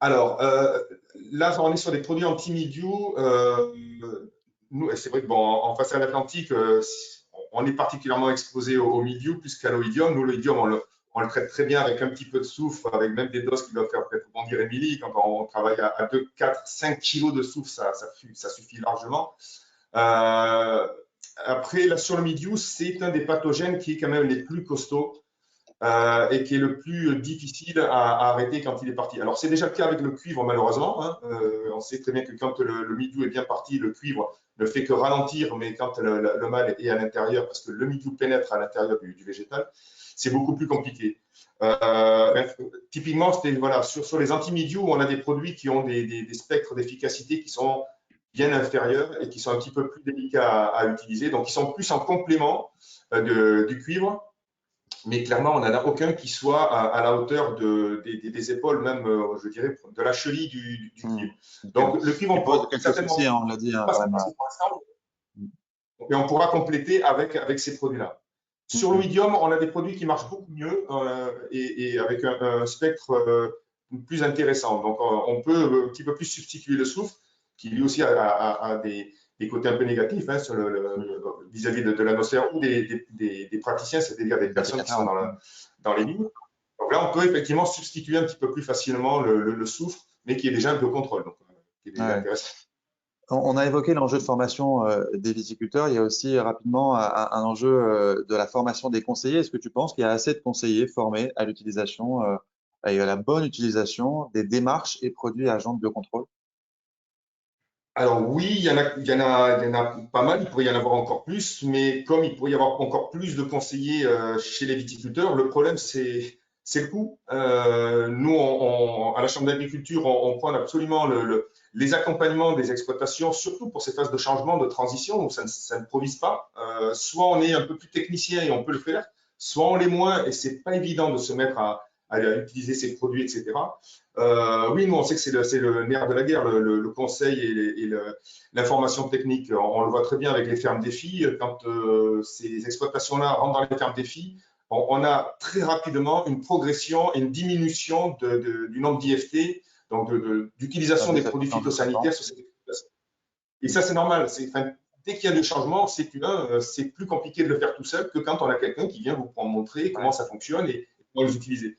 Alors, là, on est sur des produits anti-mildiou. Nous, c'est vrai que en façade atlantique, on est particulièrement exposé au mildiou plus qu'à l'oïdium. Nous, l'oïdium, on le traite très bien avec un petit peu de soufre, avec même des doses qui doivent faire peut-être bondir Émilie. Quand on travaille à 2, 4, 5 kilos de soufre, ça suffit largement. Après, là, sur le mildiou, c'est un des pathogènes qui est quand même les plus costauds. Et qui est le plus difficile à arrêter quand il est parti. Alors, c'est déjà le cas avec le cuivre, malheureusement. On sait très bien que quand le mildiou est bien parti, le cuivre ne fait que ralentir, mais quand le mâle est à l'intérieur, parce que le mildiou pénètre à l'intérieur du végétal, c'est beaucoup plus compliqué. Typiquement, voilà, sur les anti-mildiou, on a des produits qui ont des spectres d'efficacité qui sont bien inférieurs et qui sont un petit peu plus délicats à utiliser, donc ils sont plus en complément du cuivre. Mais clairement, on n'en a aucun qui soit à la hauteur des épaules, même, je dirais, de la cheville du cuivre. Donc, le cuivre, on peut certainement on l'a dit, pas se passer pour l'instant, et on pourra compléter avec ces produits-là. Sur l'oïdium, on a des produits qui marchent beaucoup mieux et avec un spectre plus intéressant. Donc, on peut un petit peu plus substituer le soufre, qui lui aussi a des côtés un peu négatifs vis-à-vis de l'atmosphère ou des praticiens, c'est-à-dire des personnes qui sont dans les lignes. Donc là, on peut effectivement substituer un petit peu plus facilement le soufre, mais qui est déjà un biocontrôle, donc qui est déjà intéressant. On a évoqué l'enjeu de formation des viticulteurs. Il y a aussi rapidement un enjeu de la formation des conseillers. Est-ce que tu penses qu'il y a assez de conseillers formés à l'utilisation et à la bonne utilisation des démarches et produits agents de biocontrôle? Alors oui, il y en a pas mal, il pourrait y en avoir encore plus, mais comme il pourrait y avoir encore plus de conseillers chez les viticulteurs, le problème c'est le coût. Nous, à la Chambre d'agriculture, on prend absolument les accompagnements des exploitations, surtout pour ces phases de changement, de transition, où ça ne provise pas. Soit on est un peu plus technicien et on peut le faire, soit on l'est moins et c'est pas évident de se mettre à utiliser ces produits, etc. Oui, nous, on sait que c'est le nerf de la guerre, le conseil et l'information technique. On le voit très bien avec les fermes défis. Quand ces exploitations-là rentrent dans les fermes défis, on a très rapidement une progression et une diminution du nombre d'IFT, donc d'utilisation des produits phytosanitaires Et ça, c'est normal. Enfin, dès qu'il y a des changements, c'est plus compliqué de le faire tout seul que quand on a quelqu'un qui vient vous montrer comment ça fonctionne et comment les utiliser.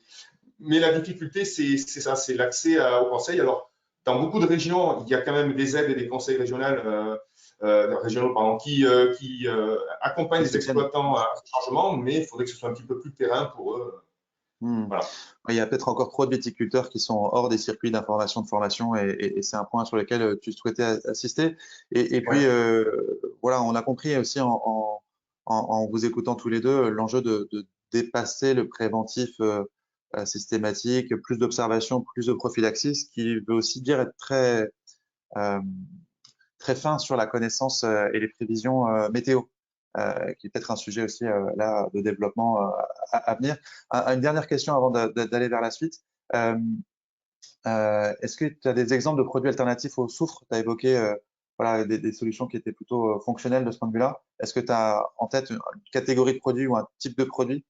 Mais la difficulté, c'est ça, c'est l'accès au conseil. Alors, dans beaucoup de régions, il y a quand même des aides et des conseils régionaux qui accompagnent les exploitants à ce changement, mais il faudrait que ce soit un petit peu plus terrain pour eux. Voilà. Il y a peut-être encore trop de viticulteurs qui sont hors des circuits d'information, de formation, et c'est un point sur lequel tu souhaitais assister. Et puis, voilà, on a compris aussi en vous écoutant tous les deux l'enjeu de dépasser le préventif systématique, plus d'observation, plus de prophylaxie, ce qui veut aussi dire être très fin sur la connaissance et les prévisions météo. Qui est peut-être un sujet aussi là de développement à venir. Une dernière question avant d'aller vers la suite. Est-ce que tu as des exemples de produits alternatifs au soufre? Tu as évoqué voilà, des solutions qui étaient plutôt fonctionnelles de ce point de vue-là. Est-ce que tu as en tête une catégorie de produits ou un type de produit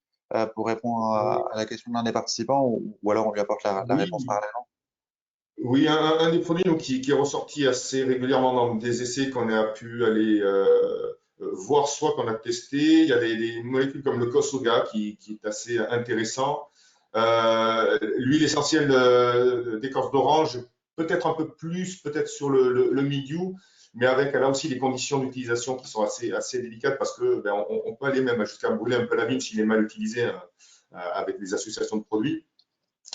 pour répondre à la question de l'un des participants, ou alors on lui apporte la réponse parallèlement? Oui, un des produits donc, qui est ressorti assez régulièrement dans des essais qu'on a pu aller voir, soit qu'on a testé. Il y a des molécules comme le Kosoga qui est assez intéressant. L'huile essentielle d'écorce d'orange, peut-être un peu plus, peut-être sur le milieu, mais avec là aussi des conditions d'utilisation qui sont assez délicates parce que on peut aller même jusqu'à brûler un peu la vigne s'il est mal utilisé avec des associations de produits.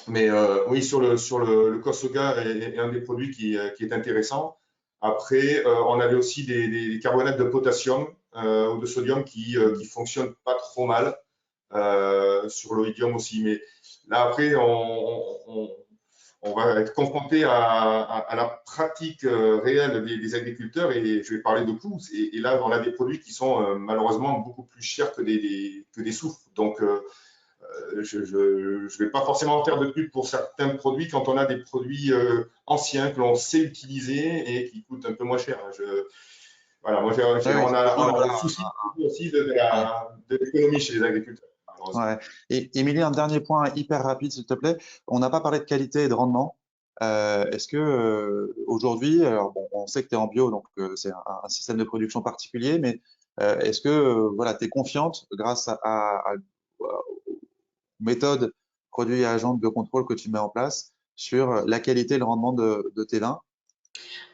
Mais oui, sur le Kosoga est un des produits qui est intéressant. Après, on avait aussi des carbonates de potassium ou de sodium qui fonctionnent pas trop mal sur l'oïdium aussi. Mais là, après, on va être confronté à la pratique réelle des agriculteurs et je vais parler de coûts. Et là, on a des produits qui sont malheureusement beaucoup plus chers que des soufres. Donc, je ne vais pas forcément faire de pub pour certains produits quand on a des produits anciens que l'on sait utiliser et qui coûtent un peu moins cher. Voilà, on a le souci aussi de l'économie chez les agriculteurs. Ouais. Et Émilie, un dernier point hyper rapide, s'il te plaît. On n'a pas parlé de qualité et de rendement. Est-ce que aujourd'hui, alors bon, on sait que tu es en bio, donc c'est un système de production particulier, mais est-ce que voilà, tu es confiante grâce aux méthodes, produits et agents de biocontrôle que tu mets en place sur la qualité et le rendement de tes vins?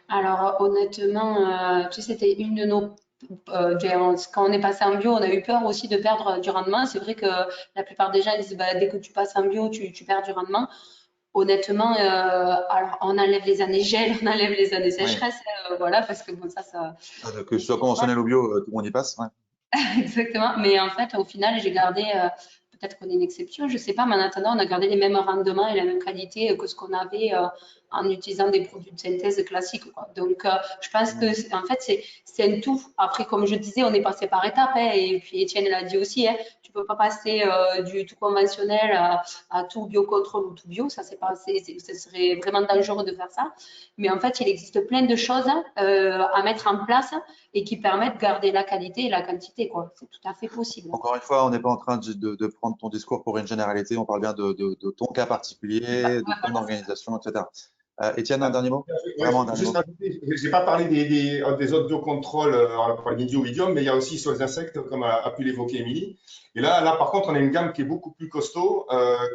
Alors honnêtement, tu sais, c'était une de nos quand on est passé en bio, on a eu peur aussi de perdre du rendement. C'est vrai que la plupart des gens disent bah, dès que tu passes en bio, tu perds du rendement. Honnêtement, alors on enlève les années gel, on enlève les années sécheresse, voilà, parce que bon, ça. Que ce soit conventionnel ou bio, tout le monde y passe. Ouais. Exactement. Mais en fait, au final, j'ai gardé, peut-être qu'on est une exception, je sais pas, mais en attendant, on a gardé les mêmes rendements et la même qualité que ce qu'on avait en utilisant des produits de synthèse classiques, quoi. Donc, je pense que, en fait, c'est un tout. Après, comme je disais, on est passé par étapes, hein, et puis Étienne l'a dit aussi, hein, tu peux pas passer du tout conventionnel à tout biocontrôle ou tout bio, ça, ce serait vraiment dangereux de faire ça. Mais en fait, il existe plein de choses à mettre en place et qui permettent de garder la qualité et la quantité, quoi. C'est tout à fait possible. Encore une fois, on n'est pas en train de prendre ton discours pour une généralité, on parle bien de ton cas particulier, de ton organisation, etc. Étienne, un dernier mot? Vraiment un dernier mot? Je n'ai pas parlé des autres biocontrôles, on a parlé d'idiom, mais il y a aussi sur les insectes, comme a pu l'évoquer Émilie. Et là, par contre, on a une gamme qui est beaucoup plus costaud,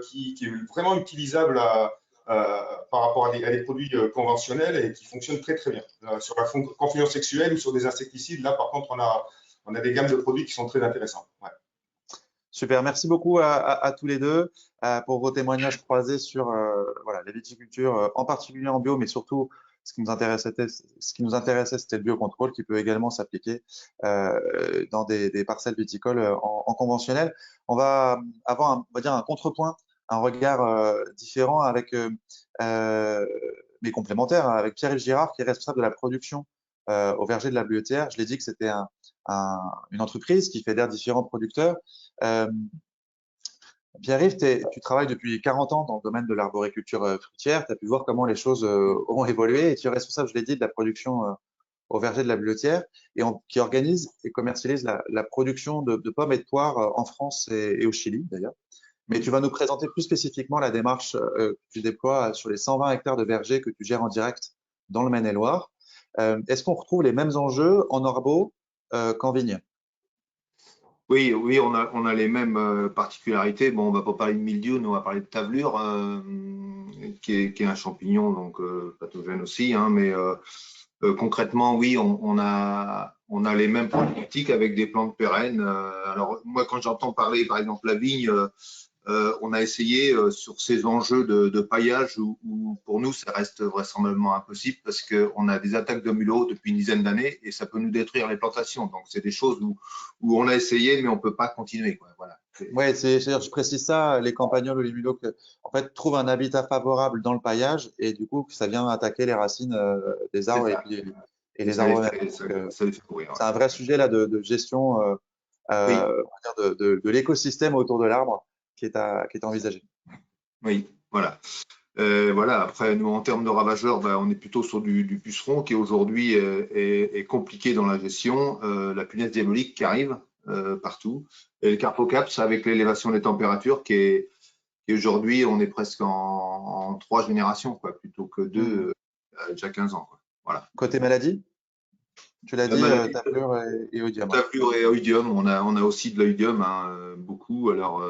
qui est vraiment utilisable par rapport à des produits conventionnels et qui fonctionne très très bien. Sur la confusion sexuelle ou sur des insecticides, là par contre on a des gammes de produits qui sont très intéressants. Ouais. Super, merci beaucoup à tous les deux pour vos témoignages croisés sur voilà, la viticulture, en particulier en bio, mais surtout ce qui nous intéressait, c'était le biocontrôle qui peut également s'appliquer dans des parcelles viticoles en conventionnel. On va avoir on va dire un contrepoint, un regard différent avec mais complémentaire, avec Pierre-Yves Girard, qui est responsable de la production au verger de la Bleuetière. Je l'ai dit que c'était une entreprise qui fédère différents producteurs. Pierre-Yves, tu travailles depuis 40 ans dans le domaine de l'arboriculture fruitière. Tu as pu voir comment les choses ont évolué et tu es responsable, je l'ai dit, de la production au verger de la Bleuetière qui organise et commercialise la production de pommes et de poires en France et au Chili d'ailleurs. Mais tu vas nous présenter plus spécifiquement la démarche que tu déploies sur les 120 hectares de vergers que tu gères en direct dans le Maine-et-Loire. Est-ce qu'on retrouve les mêmes enjeux en orbo qu'en vigne? Oui, oui, on a les mêmes particularités. Bon, on va pas parler de mildiou, nous on va parler de tavelure, qui est un champignon, donc pathogène aussi, hein, mais concrètement, oui, on a les mêmes problématiques avec des plantes pérennes. Alors, moi, quand j'entends parler, par exemple, la vigne, on a essayé sur ces enjeux de paillage où pour nous, ça reste vraisemblablement impossible parce qu'on a des attaques de mulot depuis une dizaine d'années et ça peut nous détruire les plantations. Donc, c'est des choses où on a essayé, mais on ne peut pas continuer, quoi. Voilà. Ouais, je précise ça, les campagnols ou les mulots en fait, trouvent un habitat favorable dans le paillage et du coup, ça vient attaquer les racines des arbres et les Ça les arbres fait, eux-mêmes. Donc, ça les fait courir. c'est un vrai sujet là de gestion Oui, on va dire de l'écosystème autour de l'arbre qui est envisagé. oui, voilà. Voilà. Après, nous, en termes de ravageurs, ben, on est plutôt sur du puceron qui aujourd'hui est compliqué dans la gestion. La punaise diabolique qui arrive partout. Et le carpocaps avec l'élévation des températures qui aujourd'hui, on est presque en 3 générations, quoi, plutôt que 2 déjà 15 ans. Quoi. Voilà. Côté maladie, tu l'as La dit, maladie, tablure et oïdium. tavelure et oïdium, on a aussi de l'oïdium, hein, beaucoup. Alors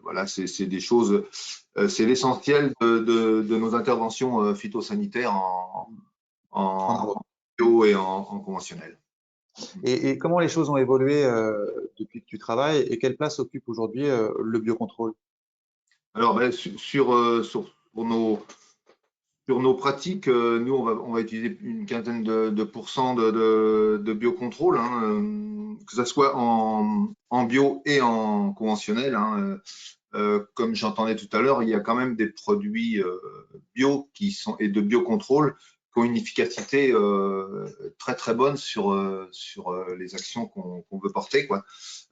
voilà, c'est des choses, c'est l'essentiel de nos interventions phytosanitaires en En bio et en conventionnel. Et comment les choses ont évolué depuis que tu travailles et quelle place occupe aujourd'hui le biocontrôle? Alors ben, sur nos pratiques, nous on va utiliser une quinzaine de pourcents de biocontrôle, hein, que ce soit en bio et en conventionnel. Hein, comme j'entendais tout à l'heure, il y a quand même des produits bio et de biocontrôle qui ont une efficacité très très bonne sur les actions qu'on veut porter, quoi.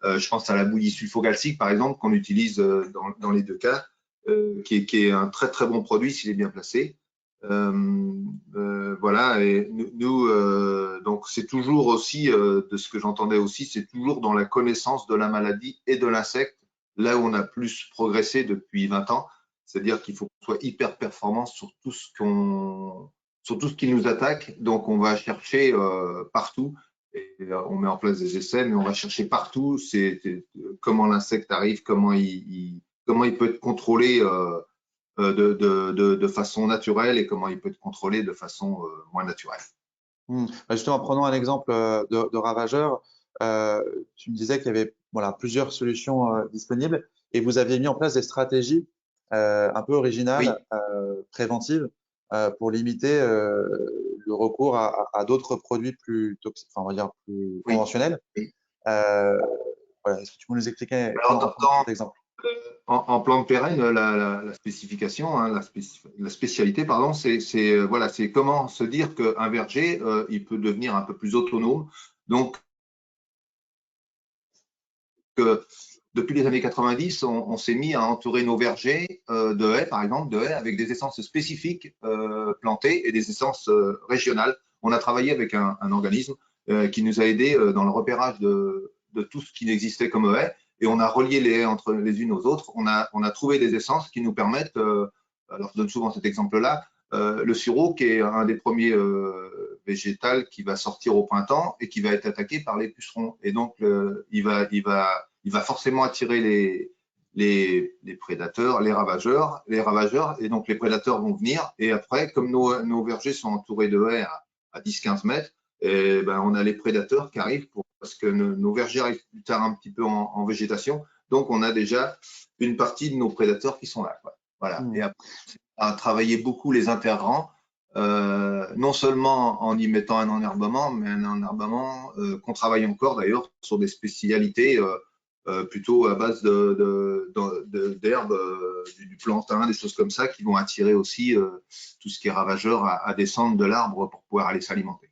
Je pense à la bouillie sulfogalsique par exemple qu'on utilise dans les deux cas, qui est un très très bon produit s'il est bien placé. Voilà, et nous donc c'est toujours aussi de ce que j'entendais aussi, c'est toujours dans la connaissance de la maladie et de l'insecte là où on a plus progressé depuis 20 ans, c'est-à-dire qu'il faut qu'on soit hyper performant sur tout ce qui nous attaque. Donc, on va chercher partout, et on met en place des essais, mais on va chercher partout comment l'insecte arrive, comment il peut être contrôlé de façon naturelle et comment il peut être contrôlé de façon moins naturelle. Justement, prenons un exemple de ravageur. Tu me disais qu'il y avait voilà, plusieurs solutions disponibles et vous aviez mis en place des stratégies un peu originales, Oui. préventives, pour limiter le recours à d'autres produits plus toxiques, enfin, on va dire plus Oui. conventionnels. Oui. Voilà, est-ce que tu peux nous expliquer Alors, cet exemple? En plante pérenne, la spécification, hein, la spécialité, pardon, voilà, c'est comment se dire qu'un verger, il peut devenir un peu plus autonome. Donc, depuis les années 90, on s'est mis à entourer nos vergers de haies, par exemple, de haies avec des essences spécifiques plantées et des essences régionales. On a travaillé avec un organisme qui nous a aidés dans le repérage de tout ce qui n'existait comme haies et on a relié les haies entre les unes aux autres. On a trouvé des essences qui nous permettent, alors je donne souvent cet exemple-là, le sureau qui est un des premiers végétals qui va sortir au printemps et qui va être attaqué par les pucerons. Et donc, il va forcément attirer les prédateurs, les ravageurs, et donc les prédateurs vont venir. Et après, comme nos vergers sont entourés de haies à 10-15 mètres, et ben, on a les prédateurs qui arrivent parce que nos vergers arrivent plus tard un petit peu en végétation. Donc, on a déjà une partie de nos prédateurs qui sont là, quoi. Voilà. Et après, on a travaillé beaucoup les interrants, non seulement en y mettant un enherbement, mais un enherbement qu'on travaille encore d'ailleurs sur des spécialités plutôt à base d'herbes, du plantain, des choses comme ça qui vont attirer aussi tout ce qui est ravageur à descendre de l'arbre pour pouvoir aller s'alimenter.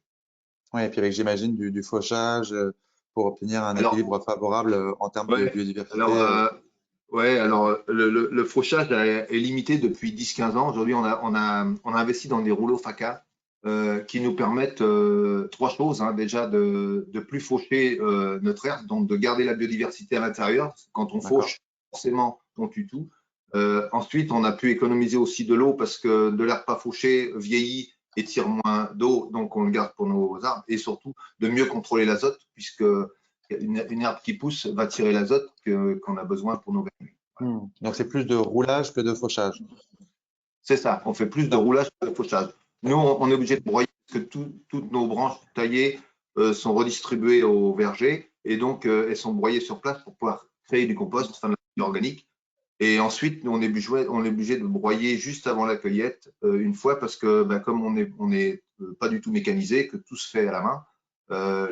Oui, et puis avec, j'imagine, du fauchage pour obtenir un équilibre favorable en termes de biodiversité. Alors le fauchage est limité depuis 10-15 ans. Aujourd'hui, on a investi dans des rouleaux FACA qui nous permettent 3 choses. Hein. Déjà, de plus faucher notre herbe, donc de garder la biodiversité à l'intérieur. Quand on fauche, forcément, on tue tout. Ensuite, on a pu économiser aussi de l'eau parce que de l'herbe pas fauchée vieillit étire moins d'eau, donc on le garde pour nos arbres, et surtout de mieux contrôler l'azote, puisque une herbe qui pousse va tirer l'azote qu'on a besoin pour nos vertus. Donc, c'est plus de roulage que de fauchage. C'est ça, on fait plus de roulage que de fauchage. Nous, on est obligé de broyer parce que toutes nos branches taillées sont redistribuées au verger et donc elles sont broyées sur place pour pouvoir créer du compost, enfin de la matière organique. Et ensuite, nous, on est obligé de broyer juste avant la cueillette une fois parce que comme on est pas du tout mécanisé, que tout se fait à la main,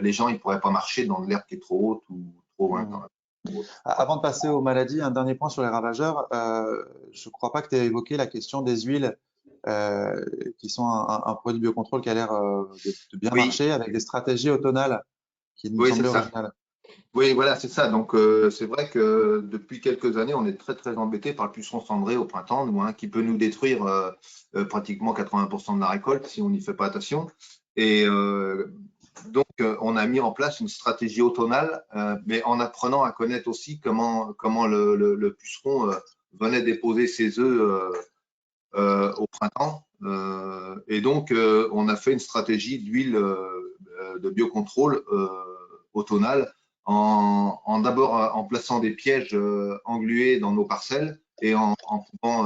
les gens ils pourraient pas marcher dans de l'herbe qui est trop haute ou trop loin. Avant de passer aux maladies, un dernier point sur les ravageurs. Je ne crois pas que tu aies évoqué la question des huiles qui sont un produit biocontrôle qui a l'air de bien marcher avec des stratégies automnales qui nous semblaient originales. Oui, voilà, c'est ça. Donc, c'est vrai que depuis quelques années, on est très, très embêté par le puceron cendré au printemps, qui peut nous détruire pratiquement 80% de la récolte si on n'y fait pas attention. Et donc, on a mis en place une stratégie automnale, mais en apprenant à connaître aussi comment le puceron venait déposer ses œufs au printemps. Et donc, on a fait une stratégie d'huile de biocontrôle automnale d'abord en plaçant des pièges englués dans nos parcelles et en pouvant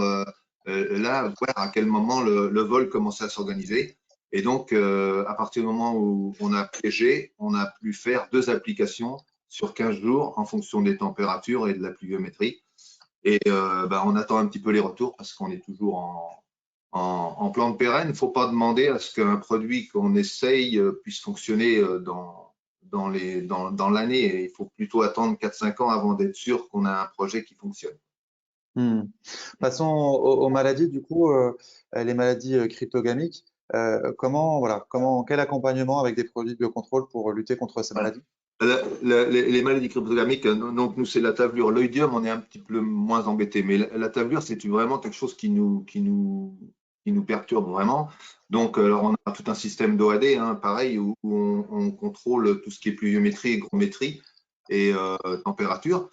là voir à quel moment le vol commençait à s'organiser. Et donc, à partir du moment où on a piégé, on a pu faire 2 applications sur 15 jours en fonction des températures et de la pluviométrie. Et on attend un petit peu les retours parce qu'on est toujours en plante pérenne. Il ne faut pas demander à ce qu'un produit qu'on essaye puisse fonctionner dans l'année. Et il faut plutôt attendre 4-5 ans avant d'être sûr qu'on a un projet qui fonctionne. Passons aux maladies, du coup, les maladies cryptogamiques. Quel accompagnement avec des produits de biocontrôle pour lutter contre ces maladies? Les maladies cryptogamiques, donc nous c'est la tavelure. L'oïdium, on est un petit peu moins embêté, mais la tavelure, c'est vraiment quelque chose qui nous perturbe vraiment. Donc, alors on a tout un système d'OAD, pareil, où on contrôle tout ce qui est pluviométrie, hygrométrie et température.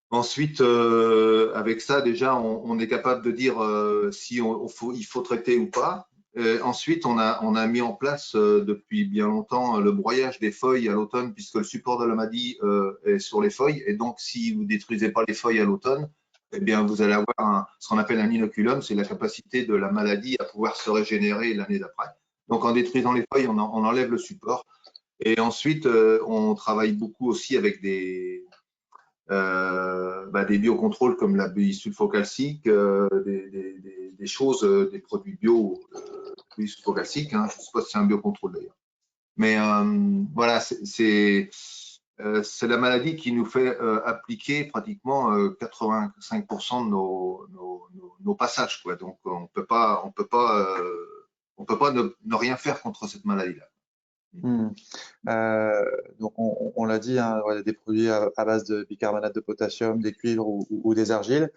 Ensuite, avec ça, déjà, on est capable de dire si il faut traiter ou pas. Ensuite, on a mis en place depuis bien longtemps le broyage des feuilles à l'automne, puisque le support de la maladie est sur les feuilles. Et donc, si vous ne détruisez pas les feuilles à l'automne, eh bien, vous allez avoir ce qu'on appelle un inoculum, c'est la capacité de la maladie à pouvoir se régénérer l'année d'après. Donc, en détruisant les feuilles, on enlève le support. Et ensuite, on travaille beaucoup aussi avec des biocontrôles comme la bisulfocalcique, des choses, des produits bio bisulfocalciques. Je ne sais pas si c'est un biocontrôle d'ailleurs. Mais voilà, c'est la maladie qui nous fait appliquer pratiquement 85% de nos passages, quoi. Donc on peut pas ne rien faire contre cette maladie-là. Donc on l'a dit, des produits à base de bicarbonate de potassium, des cuivres ou des argiles.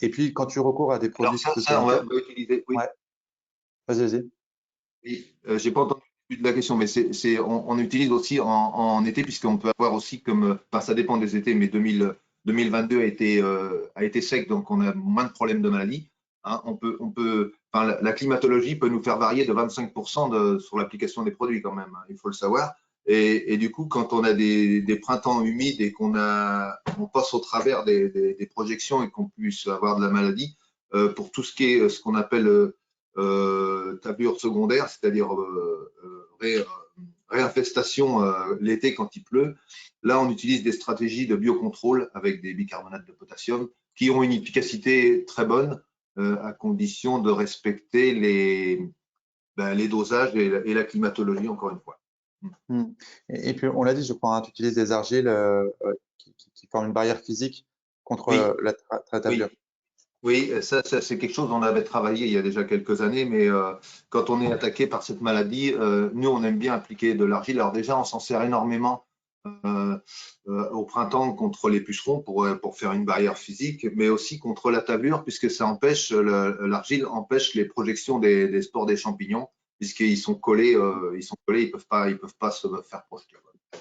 Et puis quand tu recours à des produits on va utiliser. Oui. Ouais. Vas-y. Oui, j'ai pas entendu le début de la question, mais on utilise aussi en été, puisqu'on peut avoir aussi ça dépend des étés, mais 2022 a été sec, donc on a moins de problèmes de maladie. La climatologie peut nous faire varier de 25% sur l'application des produits quand même, il faut le savoir. Et du coup, quand on a des printemps humides et qu'on passe au travers des projections et qu'on puisse avoir de la maladie, pour tout ce qui est ce qu'on appelle tablure secondaire, c'est-à-dire réinfestation l'été quand il pleut. Là, on utilise des stratégies de biocontrôle avec des bicarbonates de potassium qui ont une efficacité très bonne à condition de respecter les dosages et la climatologie, encore une fois. Et puis, on l'a dit, je crois, tu utilises des argiles qui forment une barrière physique contre la tablure. Oui, ça c'est quelque chose qu'on avait travaillé il y a déjà quelques années, mais quand on est attaqué par cette maladie, nous, on aime bien appliquer de l'argile. Alors déjà, on s'en sert énormément au printemps contre les pucerons pour faire une barrière physique, mais aussi contre la tablure, puisque ça empêche, l'argile empêche les projections des spores des champignons, puisqu'ils sont collés, ils peuvent pas se faire projeter.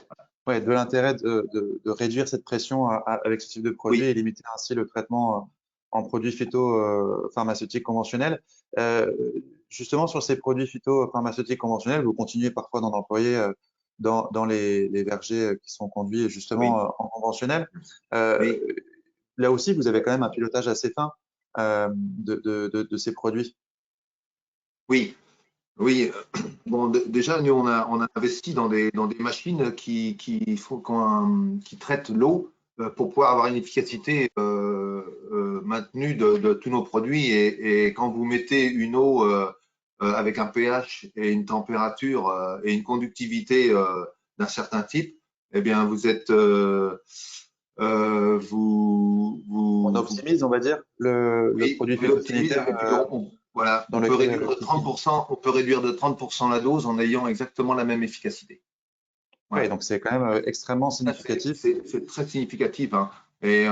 Voilà. Ouais, de l'intérêt de réduire cette pression avec ce type de produit et limiter ainsi le traitement en produits phytopharmaceutiques conventionnels. justement, sur ces produits phytopharmaceutiques conventionnels, vous continuez parfois d'en employer dans les vergers qui sont conduits justement en conventionnel. Oui. Là aussi, vous avez quand même un pilotage assez fin de ces produits. Oui, oui. Bon, déjà, nous, on a investi dans des machines qui traitent l'eau pour pouvoir avoir une efficacité maintenue de tous nos produits. Et quand vous mettez une eau avec un pH et une température et une conductivité d'un certain type, eh bien, vous êtes On optimise, on va dire, le oui, produit on l'optimise phytosanitaire et puis voilà, dans on peut lequel réduire de 30%, on peut réduire de 30% la dose en ayant exactement la même efficacité. Oui, Ouais. donc c'est quand même extrêmement significatif. C'est très significatif, hein. Et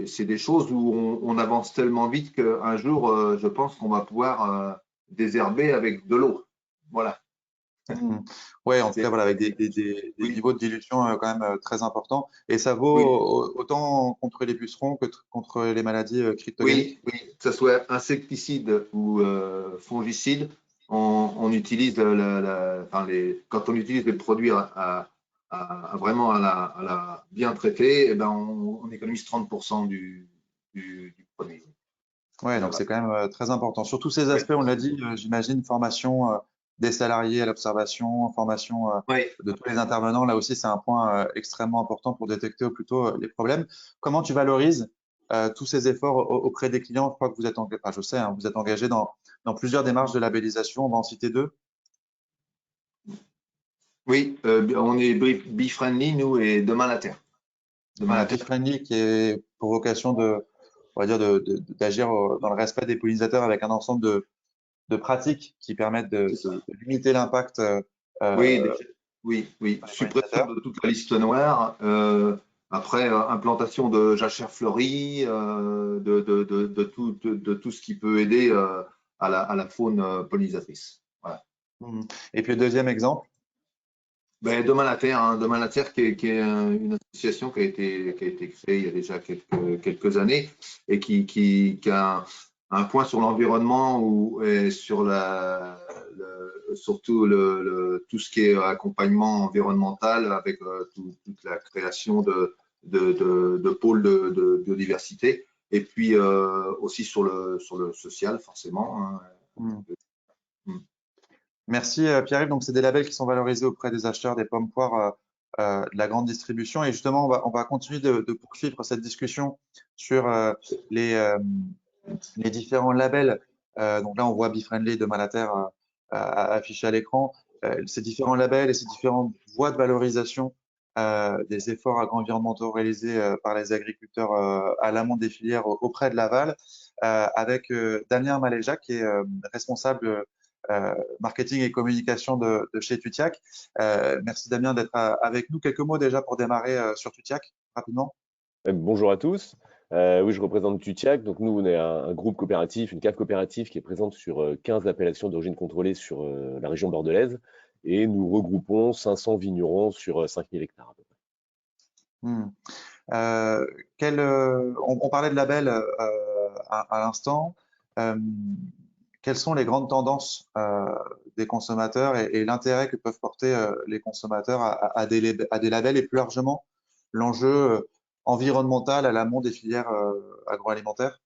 c'est des choses où on avance tellement vite qu'un jour, je pense qu'on va pouvoir désherber avec de l'eau. Voilà. Oui, en tout cas, C'est- voilà, avec des Oui, niveaux de dilution quand même très importants. Et ça vaut oui, autant contre les pucerons que contre les maladies cryptogamiques. oui, que ce soit insecticide ou fongicide, on utilise quand on utilise des produits vraiment à la bien traités, eh ben on économise 30% du produit. Ouais, donc c'est quand même très important. Sur tous ces Oui, aspects, on l'a dit, j'imagine, formation des salariés à l'observation, formation oui. de tous les intervenants. Là aussi, c'est un point extrêmement important pour détecter au plus tôt les problèmes. Comment tu valorises tous ces efforts auprès des clients? Je crois que vous êtes engagé, enfin, je sais, hein, vous êtes engagé dans plusieurs démarches de labellisation. On va en citer deux. Oui, on est bee-friendly, nous, et Demain la Terre. Demain Voilà, la Terre. Bee-Friendly qui est pour vocation on va dire, d'agir dans le respect des pollinisateurs avec un ensemble de pratiques qui permettent C'est ça. de limiter l'impact Oui, euh, oui. sur les Suppression pollinisateurs. de toute la liste noire. Après, implantation de jachères fleuries, de tout ce qui peut aider à la faune pollinisatrice. Voilà. Mhm. Et puis le deuxième exemple, Ben, Demain la Terre, hein, Demain la Terre qui est une association qui a été créée il y a déjà quelques années et qui a un point sur l'environnement et sur surtout tout ce qui est accompagnement environnemental avec toute la création de pôles de biodiversité et puis aussi sur le social forcément, hein. mhm. Mm. Merci Pierre-Yves. Donc, c'est des labels qui sont valorisés auprès des acheteurs des pommes poires de la grande distribution. Et justement, on va continuer de poursuivre cette discussion sur les, euh, les différents labels. Donc là, on voit Befriendly de Malater affiché à l'écran. Ces différents labels et ces différentes voies de valorisation des efforts agroenvironnementaux réalisés par les agriculteurs à l'amont des filières auprès de l'aval, avec Damien Maléjac, qui est responsable marketing et communication de chez Tutiac. Merci Damien d'être avec nous. Quelques mots déjà pour démarrer sur Tutiac, rapidement. Bonjour à tous. Oui, je représente Tutiac. Donc nous, on est un groupe coopératif, une cave coopérative qui est présente sur 15 appellations d'origine contrôlée sur la région bordelaise. Et nous regroupons 500 vignerons sur 5000 hectares à peu près. On parlait de label à l'instant. Euh, Quelles sont les grandes tendances des consommateurs et l'intérêt que peuvent porter les consommateurs à des labels et plus largement l'enjeu environnemental à l'amont des filières agroalimentaires?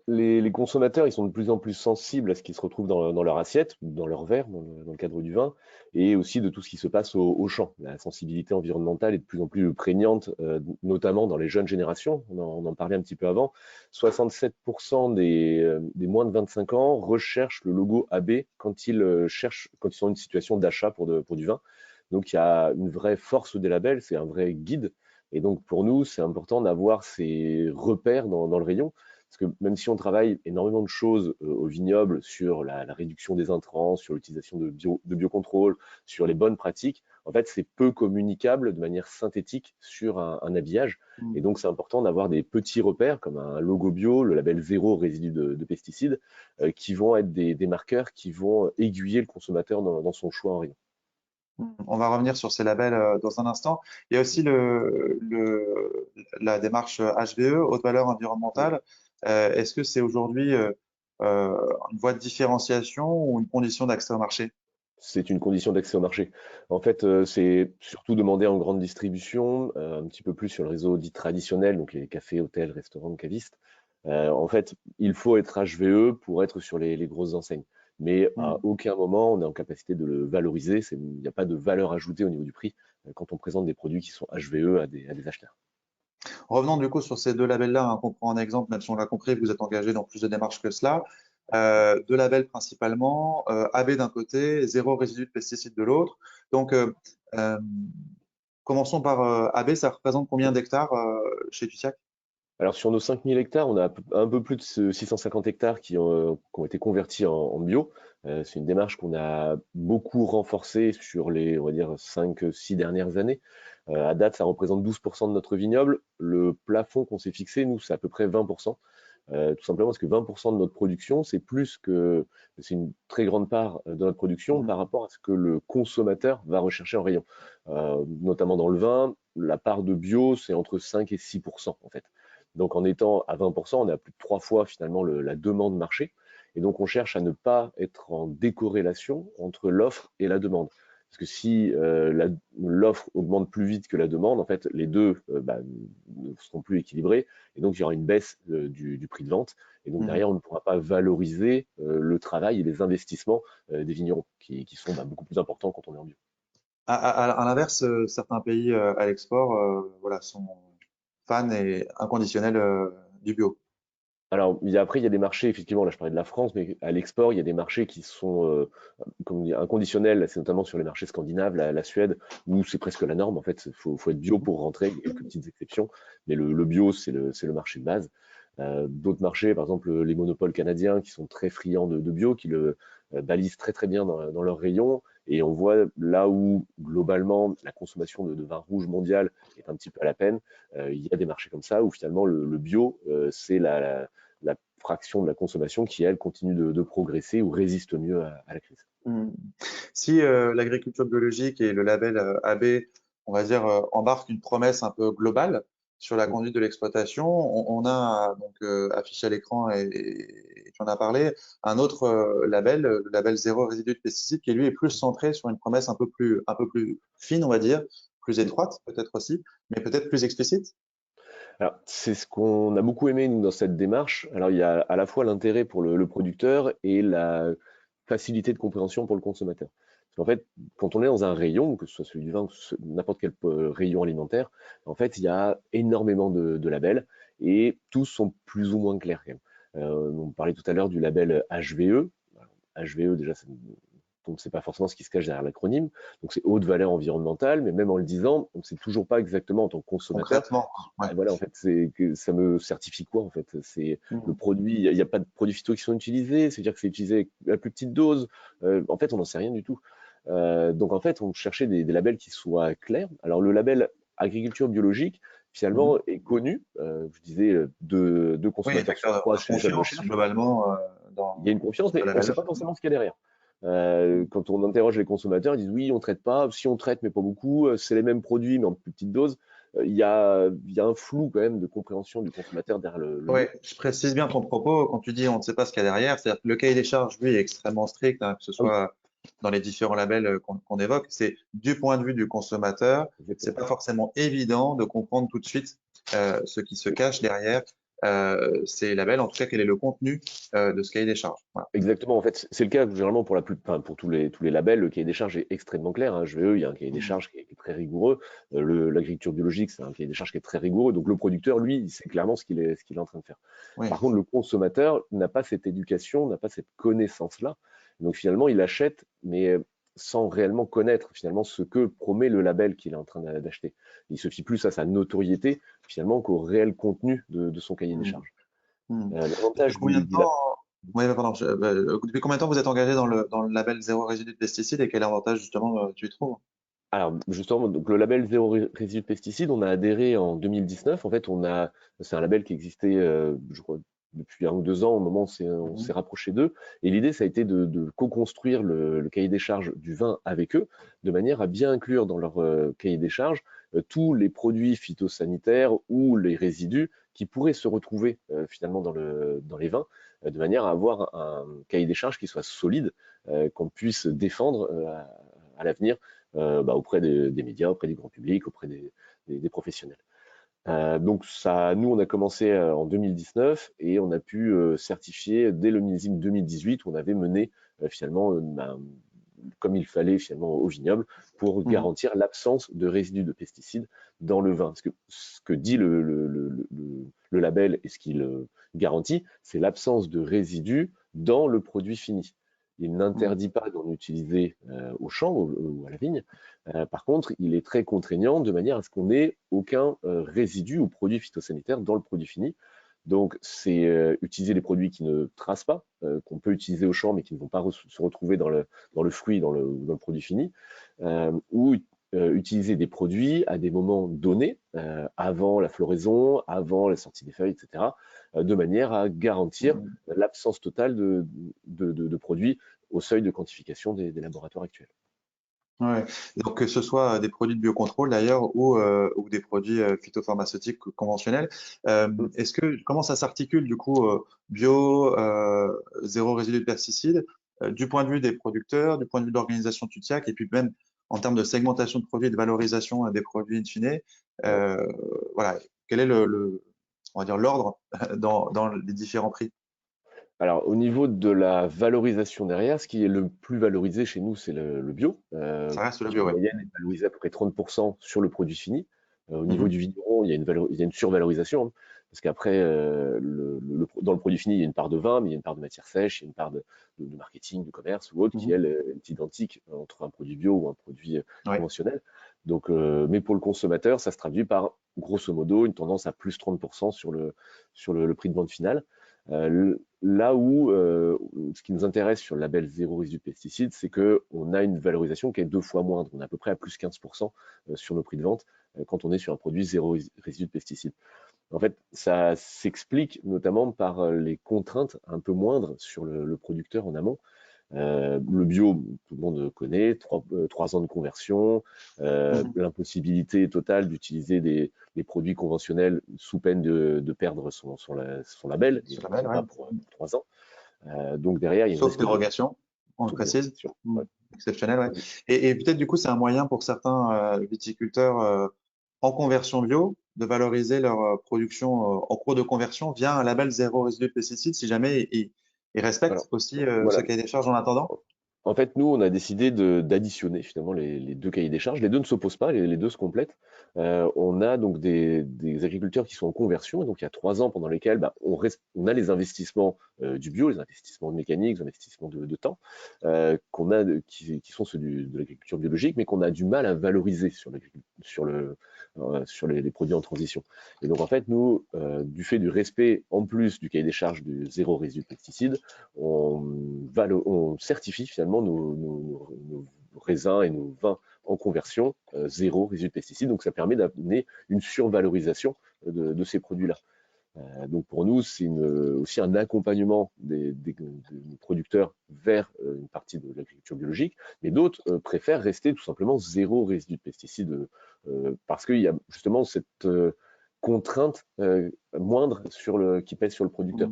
Les consommateurs, ils sont de plus en plus sensibles à ce qui se retrouve dans leur assiette, dans leur verre, dans le cadre du vin, et aussi de tout ce qui se passe au champ. La sensibilité environnementale est de plus en plus prégnante, notamment dans les jeunes générations. On en parlait un petit peu avant. 67% des moins de 25 ans recherchent le logo AB quand ils quand ils sont dans une situation d'achat pour du vin. Donc il y a une vraie force des labels, c'est un vrai guide. Et donc pour nous, c'est important d'avoir ces repères dans le rayon. Parce que même si on travaille énormément de choses au vignoble sur la réduction des intrants, sur l'utilisation de biocontrôle, sur les bonnes pratiques, en fait, c'est peu communicable de manière synthétique sur un habillage. Et donc, c'est important d'avoir des petits repères comme un logo bio, le label zéro résidu de pesticides, qui vont être des marqueurs qui vont aiguiller le consommateur dans son choix en rayon. On va revenir sur ces labels dans un instant. Il y a aussi la démarche HVE, haute valeur environnementale. Est-ce que c'est aujourd'hui une voie de différenciation ou une condition d'accès au marché? C'est une condition d'accès au marché. En fait, c'est surtout demandé en grande distribution, un petit peu plus sur le réseau dit traditionnel, donc les cafés, hôtels, restaurants, cavistes. En fait, il faut être HVE pour être sur les grosses enseignes. Mais à aucun moment, on est en capacité de le valoriser. Il n'y a pas de valeur ajoutée au niveau du prix quand on présente des produits qui sont HVE à des acheteurs. Revenons du coup sur ces deux labels-là, hein, qu'on prend en exemple, même si on l'a compris, vous êtes engagé dans plus de démarches que cela. Deux labels principalement, AB d'un côté, zéro résidu de pesticides de l'autre. Donc, euh, commençons par AB, ça représente combien d'hectares chez Tusiac? Alors sur nos 5000 hectares, on a un peu plus de 650 hectares qui ont été convertis en bio. C'est une démarche qu'on a beaucoup renforcée sur les, on va dire, 5-6 dernières années. À date, ça représente 12% de notre vignoble. Le plafond qu'on s'est fixé, nous, c'est à peu près 20%. Tout simplement parce que 20% de notre production, c'est une très grande part de notre production par rapport à ce que le consommateur va rechercher en rayon. Notamment dans le vin, la part de bio, c'est entre 5 et 6% en fait. Donc en étant à 20%, on est à plus de 3 fois finalement la demande marché. Et donc on cherche à ne pas être en décorrélation entre l'offre et la demande. Parce que si l'offre augmente plus vite que la demande, en fait, les deux ne seront plus équilibrés. Et donc, il y aura une baisse du prix de vente. Et donc, derrière, on ne pourra pas valoriser le travail et les investissements des vignerons, qui sont beaucoup plus importants quand on est en bio. À l'inverse, certains pays à l'export voilà, sont fans et inconditionnels du bio. Alors, après, il y a des marchés, effectivement, là je parlais de la France, mais à l'export, il y a des marchés qui sont comme dire, inconditionnels, c'est notamment sur les marchés scandinaves, la Suède, où c'est presque la norme, en fait, faut être bio pour rentrer, il y a quelques petites exceptions, mais le bio, c'est le marché de base. D'autres marchés, par exemple les monopoles canadiens, qui sont très friands de bio, qui le balisent très très bien dans leurs rayons, et on voit là où, globalement, la consommation de vin rouge mondial est un petit peu à la peine, il y a des marchés comme ça, où finalement le bio, c'est la fraction de la consommation qui, elle, continue de progresser ou résiste mieux à la crise. Si l'agriculture biologique et le label AB, on va dire, embarquent une promesse un peu globale sur la conduite de l'exploitation, on a donc affiché à l'écran et tu en as parlé, un autre label, le label zéro résidu de pesticides, qui lui est plus centré sur une promesse un peu plus fine, on va dire, plus étroite peut-être aussi, mais peut-être plus explicite. Alors, c'est ce qu'on a beaucoup aimé, nous, dans cette démarche. Alors, il y a à la fois l'intérêt pour le producteur et la facilité de compréhension pour le consommateur. Parce qu'en fait, quand on est dans un rayon, que ce soit celui du vin, n'importe quel rayon alimentaire, en fait, il y a énormément de labels et tous sont plus ou moins clairs quand même. On parlait tout à l'heure du label HVE. HVE, déjà, on ne sait pas forcément ce qui se cache derrière l'acronyme. Donc, c'est haute valeur environnementale, mais même en le disant, on ne sait toujours pas exactement en tant que consommateur. Concrètement, ouais. Voilà, en fait, ça me certifie quoi, en fait? C'est le Mmh. produit, il n'y a pas de produits phyto qui sont utilisés, c'est-à-dire que c'est utilisé avec la plus petite dose. En fait, on n'en sait rien du tout. Donc, en fait, on cherchait des labels qui soient clairs. Alors, le label agriculture biologique, finalement, est connu. Je disais, deux Oui, consommateurs sur facteur trois de chez les confiance recherches. globalement Il y a une confiance, ce mais on ne sait label. pas forcément ce qu'il y a derrière. Quand on interroge les consommateurs, ils disent oui, on ne traite pas, si on traite, mais pas beaucoup, c'est les mêmes produits, mais en plus petite dose. Il y a un flou quand même de compréhension du consommateur derrière le Oui, mot. je précise bien ton propos quand tu dis on ne sait pas ce qu'il y a derrière. C'est-à-dire que le cahier des charges, lui, est extrêmement strict, hein, que ce Ah oui, soit dans les différents labels qu'on évoque. C'est du point de vue du consommateur, c'est exactement. pas forcément évident de comprendre tout de suite ce qui se cache derrière ces labels, en tout cas quel est le contenu de ce cahier des charges. Voilà. Exactement, en fait, c'est le cas généralement pour tous les labels, le cahier des charges est extrêmement clair. HVE, il y a un cahier des charges qui est très rigoureux. L'agriculture biologique, c'est un cahier des charges qui est très rigoureux. Donc le producteur, lui, il sait clairement ce qu'il est en train de faire. Oui. Par contre, le consommateur n'a pas cette éducation, n'a pas cette connaissance-là. Donc finalement, il achète, mais sans réellement connaître finalement ce que promet le label qu'il est en train d'acheter. Il se fie plus à sa notoriété finalement qu'au réel contenu de son cahier des charges. Depuis L'avantage combien de du label. temps, oui, pardon, depuis combien de temps vous êtes engagé dans le label zéro résidu de pesticides et quel avantage justement tu y trouves? Alors justement, donc le label zéro résidu de pesticides, on a adhéré en 2019. En fait, c'est un label qui existait, je crois, depuis 1 ou 2 ans. Au moment où on s'est rapproché d'eux. Et l'idée, ça a été de co-construire le cahier des charges du vin avec eux, de manière à bien inclure dans leur cahier des charges tous les produits phytosanitaires ou les résidus qui pourraient se retrouver finalement dans les vins, de manière à avoir un cahier des charges qui soit solide, qu'on puisse défendre à l'avenir auprès des médias, auprès du grand public, auprès des professionnels. Donc ça, nous, on a commencé en 2019 et on a pu certifier dès le millésime 2018 où on avait mené finalement comme il fallait finalement au vignoble pour garantir l'absence de résidus de pesticides dans le vin. Parce que ce que dit le label et ce qu'il garantit, c'est l'absence de résidus dans le produit fini. Il n'interdit pas d'en utiliser au champ ou à la vigne. Par contre, il est très contraignant de manière à ce qu'on n'ait aucun résidu ou produit phytosanitaire dans le produit fini. Donc, c'est utiliser des produits qui ne tracent pas, qu'on peut utiliser au champ, mais qui ne vont pas se retrouver dans le fruit, dans le produit fini, ou utiliser des produits à des moments donnés, avant la floraison, avant la sortie des feuilles, etc., de manière à garantir l'absence totale de produits au seuil de quantification des laboratoires actuels. Ouais. Donc, que ce soit des produits de biocontrôle d'ailleurs ou des produits phytopharmaceutiques conventionnels, comment ça s'articule du coup bio, zéro résidu de pesticides, du point de vue des producteurs, du point de vue de l'organisation TUTIAC et puis même en termes de segmentation de produits et de valorisation des produits in fine, voilà, quel est on va dire l'ordre dans les différents prix? Alors, au niveau de la valorisation derrière, ce qui est le plus valorisé chez nous, c'est le bio. Ça reste le En bio, ouais. moyenne, est valorisé à peu près 30% sur le produit fini. Au niveau du vigneron, il y a une survalorisation, hein, parce qu'après, dans le produit fini, il y a une part de vin, mais il y a une part de matière sèche, il y a une part de marketing, de commerce ou autre, qui, elle, est identique entre un produit bio ou un produit conventionnel. Donc, mais pour le consommateur, ça se traduit par, grosso modo, une tendance à plus 30% sur le prix de vente final. Là où ce qui nous intéresse sur le label zéro résidu de pesticides, c'est qu'on a une valorisation qui est 2 fois moindre. On est à peu près à plus 15% sur nos prix de vente quand on est sur un produit zéro résidu de pesticides. En fait, ça s'explique notamment par les contraintes un peu moindres sur le producteur en amont. Le bio, tout le monde connaît, 3 ans de conversion, l'impossibilité totale d'utiliser des produits conventionnels sous peine de perdre son label, et label, pas pour 3 ans. Donc derrière, il y a une Sauf dérogation, on le précise. Exceptionnel, ouais. Et peut-être du coup, c'est un moyen pour certains viticulteurs en conversion bio de valoriser leur production en cours de conversion via un label zéro résidu de pesticides si jamais ils respectent aussi ce cahier des charges en attendant. En fait, nous, on a décidé d'additionner finalement les deux cahiers des charges. Les deux ne s'opposent pas, les deux se complètent. On a donc des agriculteurs qui sont en conversion, et donc il y a 3 ans pendant lesquels on a les investissements du bio, les investissements de mécanique, les investissements de temps, qui sont ceux de l'agriculture biologique, mais qu'on a du mal à valoriser sur les produits en transition. Et donc en fait, nous, du fait du respect en plus du cahier des charges du zéro résidu de pesticides, on certifie finalement nos raisins et nos vins en conversion zéro résidu de pesticides. Donc ça permet d'amener une survalorisation de ces produits-là. Donc pour nous, c'est aussi un accompagnement des producteurs vers une partie de l'agriculture biologique, mais d'autres préfèrent rester tout simplement zéro résidu de pesticides parce qu'il y a justement cette contrainte moindre qui pèse sur le producteur.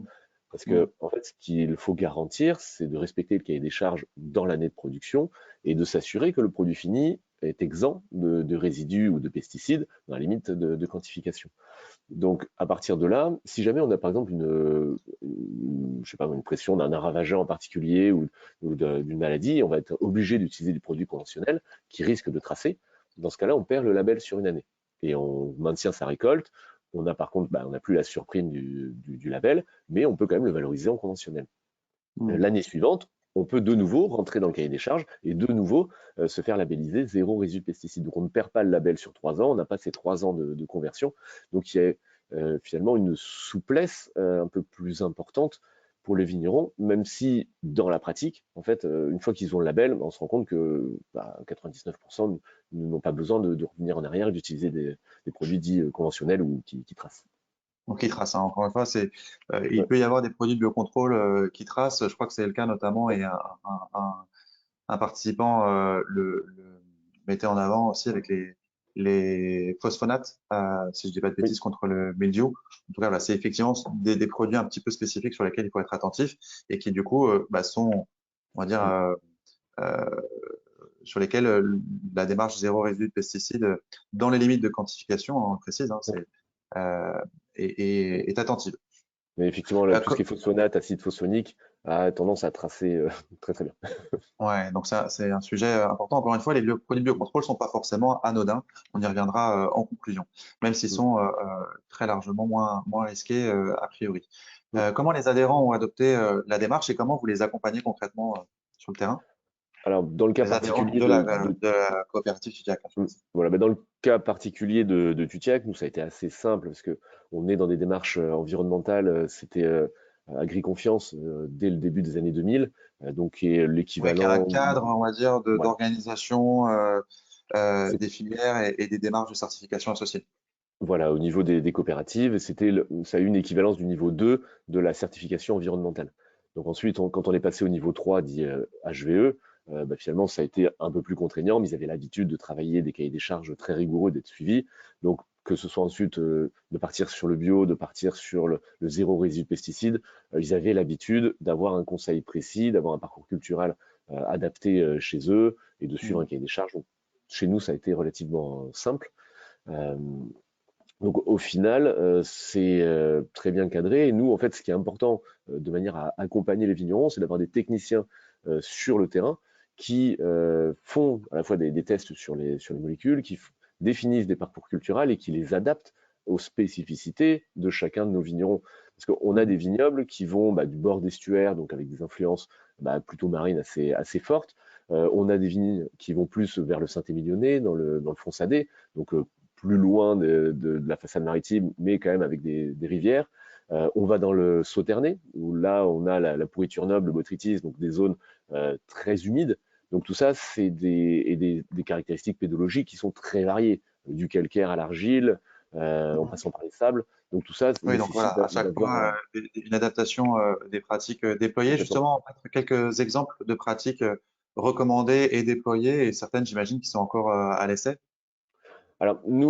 Parce que, en fait, ce qu'il faut garantir, c'est de respecter le cahier des charges dans l'année de production et de s'assurer que le produit fini est exempt de résidus ou de pesticides dans la limite de quantification. Donc, à partir de là, si jamais on a par exemple une pression d'un ravageur en particulier ou d'une maladie, on va être obligé d'utiliser du produit conventionnel qui risque de tracer. Dans ce cas-là, on perd le label sur une année et on maintient sa récolte. On a par contre, on n'a plus la surprime du label, mais on peut quand même le valoriser en conventionnel. L'année suivante, on peut de nouveau rentrer dans le cahier des charges et de nouveau se faire labelliser zéro résidu de pesticides. Donc on ne perd pas le label sur 3 ans, on n'a pas ces 3 ans de conversion. Donc il y a finalement une souplesse un peu plus importante pour les vignerons, même si dans la pratique, en fait, une fois qu'ils ont le label, on se rend compte que 99% n'ont pas besoin de revenir en arrière et d'utiliser des produits dits conventionnels ou qui tracent. Donc, qui trace, hein. Encore une fois, il peut y avoir des produits de biocontrôle qui tracent. Je crois que c'est le cas notamment, et un participant le mettait en avant aussi avec les phosphonates, si je dis pas de bêtises, contre le mildiou. En tout cas, c'est effectivement des produits un petit peu spécifiques sur lesquels il faut être attentif et qui du coup sont, on va dire, euh, sur lesquels la démarche zéro résidu de pesticides, dans les limites de quantification, on précise, est attentive. Mais effectivement, tout ce qui est phosphonate, acide phosphonique, a tendance à tracer très très bien. Ouais, donc ça, c'est un sujet important. Encore une fois, les produits de biocontrôle sont pas forcément anodins. On y reviendra en conclusion, même s'ils sont très largement moins risqués a priori. Comment les adhérents ont adopté la démarche et comment vous les accompagnez concrètement sur le terrain? Alors, dans le cas Les adhérents particulier de la coopérative Tudiac. voilà, dans le cas particulier de Tutiac, nous, ça a été assez simple parce que on est dans des démarches environnementales. C'était Agriconfiance dès le début des années 2000, donc qui est Ouais, qui a un l'équivalent. cadre, on va dire, Voilà, d'organisation c'est des filières et des démarches de certification associées. voilà, au niveau des coopératives, ça a eu une équivalence du niveau 2 de la certification environnementale. Donc ensuite, quand on est passé au niveau 3, dit HVE, finalement, ça a été un peu plus contraignant, mais ils avaient l'habitude de travailler des cahiers des charges très rigoureux, d'être suivis. Donc, que ce soit ensuite de partir sur le bio, de partir sur le zéro résidu de pesticides, ils avaient l'habitude d'avoir un conseil précis, d'avoir un parcours culturel adapté chez eux et de suivre un cahier des charges. Donc, chez nous, ça a été relativement simple. Euh, donc au final, c'est très bien cadré. Et nous, en fait, ce qui est important de manière à accompagner les vignerons, c'est d'avoir des techniciens sur le terrain qui font à la fois des tests sur les molécules, qui définissent des parcours culturels et qui les adaptent aux spécificités de chacun de nos vignerons. Parce qu'on a des vignobles qui vont du bord d'estuaire, donc avec des influences plutôt marines assez fortes. On a des vignes qui vont plus vers le Saint-Émilionnais, dans le Fonsadé, donc plus loin de la façade maritime, mais quand même avec des rivières. On va dans le Sauternais, où là, on a la pourriture noble, le botrytis, donc des zones très humides. Donc tout ça, c'est des caractéristiques pédologiques qui sont très variées, du calcaire à l'argile, en passant par les sables. Donc tout ça Oui, donc voilà, nécessite à chaque fois, une adaptation des pratiques déployées. complètement. Justement, quelques exemples de pratiques recommandées et déployées, et certaines, j'imagine, qui sont encore à l'essai. Alors, nous,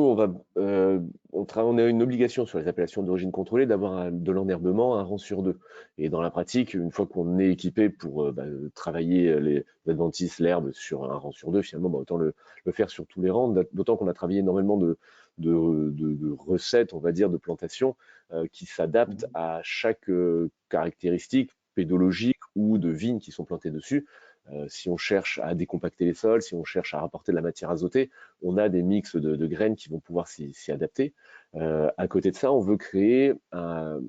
on a une obligation sur les appellations d'origine contrôlée d'avoir de l'enherbement 1 rang sur 2. Et dans la pratique, une fois qu'on est équipé pour travailler les adventices, l'herbe sur 1 rang sur 2, finalement, autant le faire sur tous les rangs, d'autant qu'on a travaillé énormément de recettes, on va dire, de plantation qui s'adaptent à chaque caractéristique pédologique ou de vignes qui sont plantées dessus. Si on cherche à décompacter les sols, si on cherche à rapporter de la matière azotée, on a des mix de graines qui vont pouvoir s'y adapter. À côté de ça, on veut créer une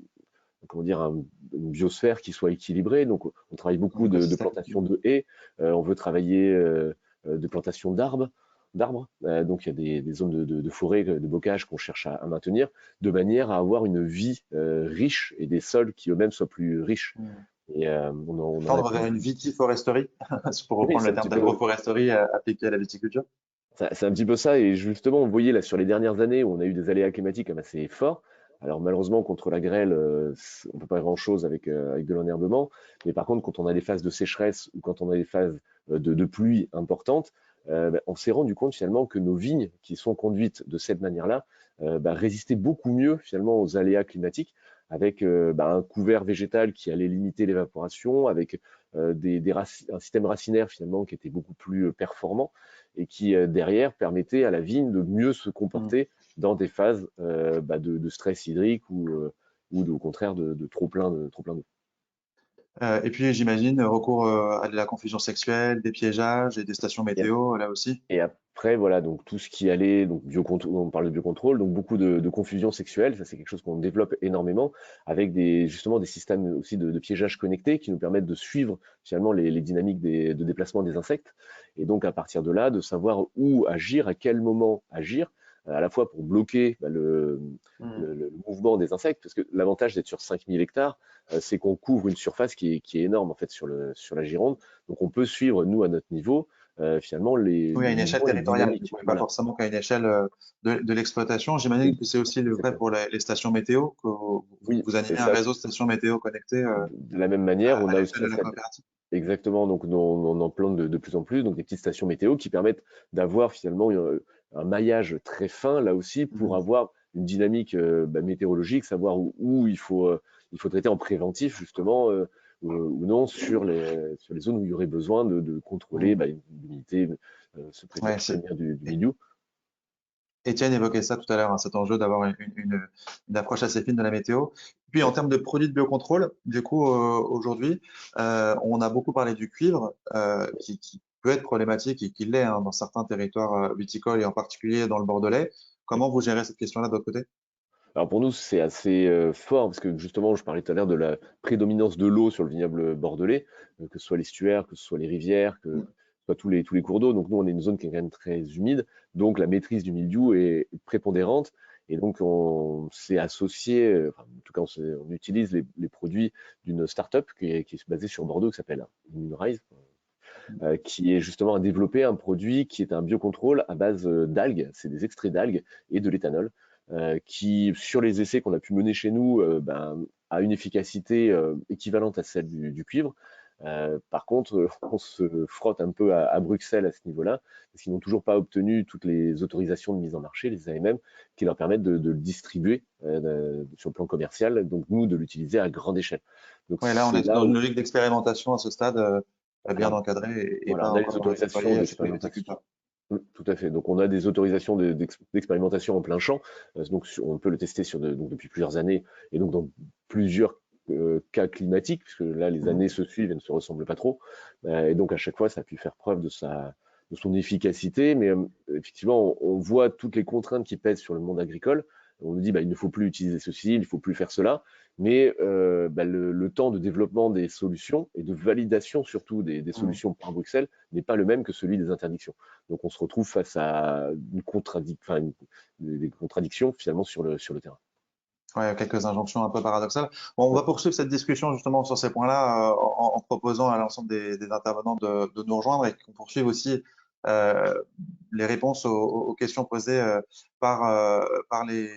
biosphère qui soit équilibrée. Donc, on travaille beaucoup de plantation de haies. On veut travailler de plantation d'arbres. Donc, il y a des zones de forêt, de bocage qu'on cherche à maintenir, de manière à avoir une vie riche et des sols qui eux-mêmes soient plus riches. Et Tendre vers une vitiforesterie, pour reprendre le terme d'agroforesterie appliqué à la viticulture. C'est un petit peu ça, et justement, vous voyez là sur les dernières années où on a eu des aléas climatiques assez forts. Alors malheureusement, contre la grêle, on peut pas grand-chose avec de l'enherbement, mais par contre, quand on a des phases de sécheresse ou quand on a des phases de pluie importantes, on s'est rendu compte finalement que nos vignes qui sont conduites de cette manière-là résistaient beaucoup mieux finalement aux aléas climatiques, avec un couvert végétal qui allait limiter l'évaporation, avec un système racinaire finalement qui était beaucoup plus performant et qui derrière permettait à la vigne de mieux se comporter dans des phases de stress hydrique ou au contraire de trop plein d'eau. Et puis, j'imagine, recours à de la confusion sexuelle, des piégeages et des stations météo, là aussi. Et après, voilà, donc tout ce qui allait, donc on parle de biocontrôle, donc beaucoup de confusion sexuelle, ça c'est quelque chose qu'on développe énormément, avec justement des systèmes aussi de piégeage connectés qui nous permettent de suivre finalement les dynamiques de déplacement des insectes, et donc à partir de là, de savoir où agir, à quel moment agir, à la fois pour bloquer le mouvement des insectes, parce que l'avantage d'être sur 5000 hectares, c'est qu'on couvre une surface qui est énorme en fait sur la Gironde, donc on peut suivre, nous, à notre niveau, finalement Oui, à une échelle territoriale, du coup, et pas voilà. forcément qu'à une échelle de l'exploitation. J'imagine que c'est aussi le vrai pour les stations météo, que Oui, vous animez et un ça, réseau de stations météo connectées de la même manière, on à a l'échelle aussi de la coopérative. exactement, donc on en plante de plus en plus, donc des petites stations météo qui permettent d'avoir finalement un maillage très fin là aussi pour avoir une dynamique météorologique, savoir où il faut traiter en préventif justement ou non sur les zones où il y aurait besoin de contrôler l'humidité, se prévenir du milieu. Étienne évoquait ça tout à l'heure, hein, cet enjeu d'avoir une approche assez fine de la météo. Puis en termes de produits de biocontrôle, du coup, aujourd'hui, on a beaucoup parlé du cuivre, qui peut être problématique et qui l'est hein, dans certains territoires viticoles et en particulier dans le Bordelais. Comment vous gérez cette question-là de votre côté? Alors pour nous, c'est assez fort parce que justement, je parlais tout à l'heure de la prédominance de l'eau sur le vignoble bordelais, que ce soit l'estuaire, que ce soit les rivières, que ce soit tous les cours d'eau. Donc nous, on est une zone qui est quand même très humide, donc la maîtrise du mildiou est prépondérante. Et donc on s'est associé, en tout cas on utilise les produits d'une start-up qui est basée sur Bordeaux, qui s'appelle Immunrise, qui est justement à développer un produit qui est un biocontrôle à base d'algues, c'est des extraits d'algues et de l'éthanol, qui, sur les essais qu'on a pu mener chez nous, a une efficacité équivalente à celle du cuivre. Par contre, on se frotte un peu à Bruxelles à ce niveau-là, parce qu'ils n'ont toujours pas obtenu toutes les autorisations de mise en marché, les AMM, qui leur permettent de le distribuer sur le plan commercial, donc nous, de l'utiliser à grande échelle. Donc, là, on est dans une logique d'expérimentation à ce stade, bien encadrée et voilà, pas on a les encore autorisations d'expérimentation. Tout à fait. Donc, on a des autorisations d'expérimentation en plein champ. Donc, on peut le tester depuis plusieurs années et donc dans plusieurs cas climatiques, puisque là, les années se suivent et ne se ressemblent pas trop. Et donc, à chaque fois, ça a pu faire preuve de son efficacité. Mais effectivement, on voit toutes les contraintes qui pèsent sur le monde agricole. On nous dit, il ne faut plus utiliser ceci, il ne faut plus faire cela. Mais le temps de développement des solutions et de validation surtout des solutions par Bruxelles n'est pas le même que celui des interdictions. Donc on se retrouve face à des contradictions finalement sur le terrain. Ouais, quelques injonctions un peu paradoxales. Bon, on va poursuivre cette discussion justement sur ces points-là en proposant à l'ensemble des intervenants de nous rejoindre et qu'on poursuive aussi les réponses aux questions posées par les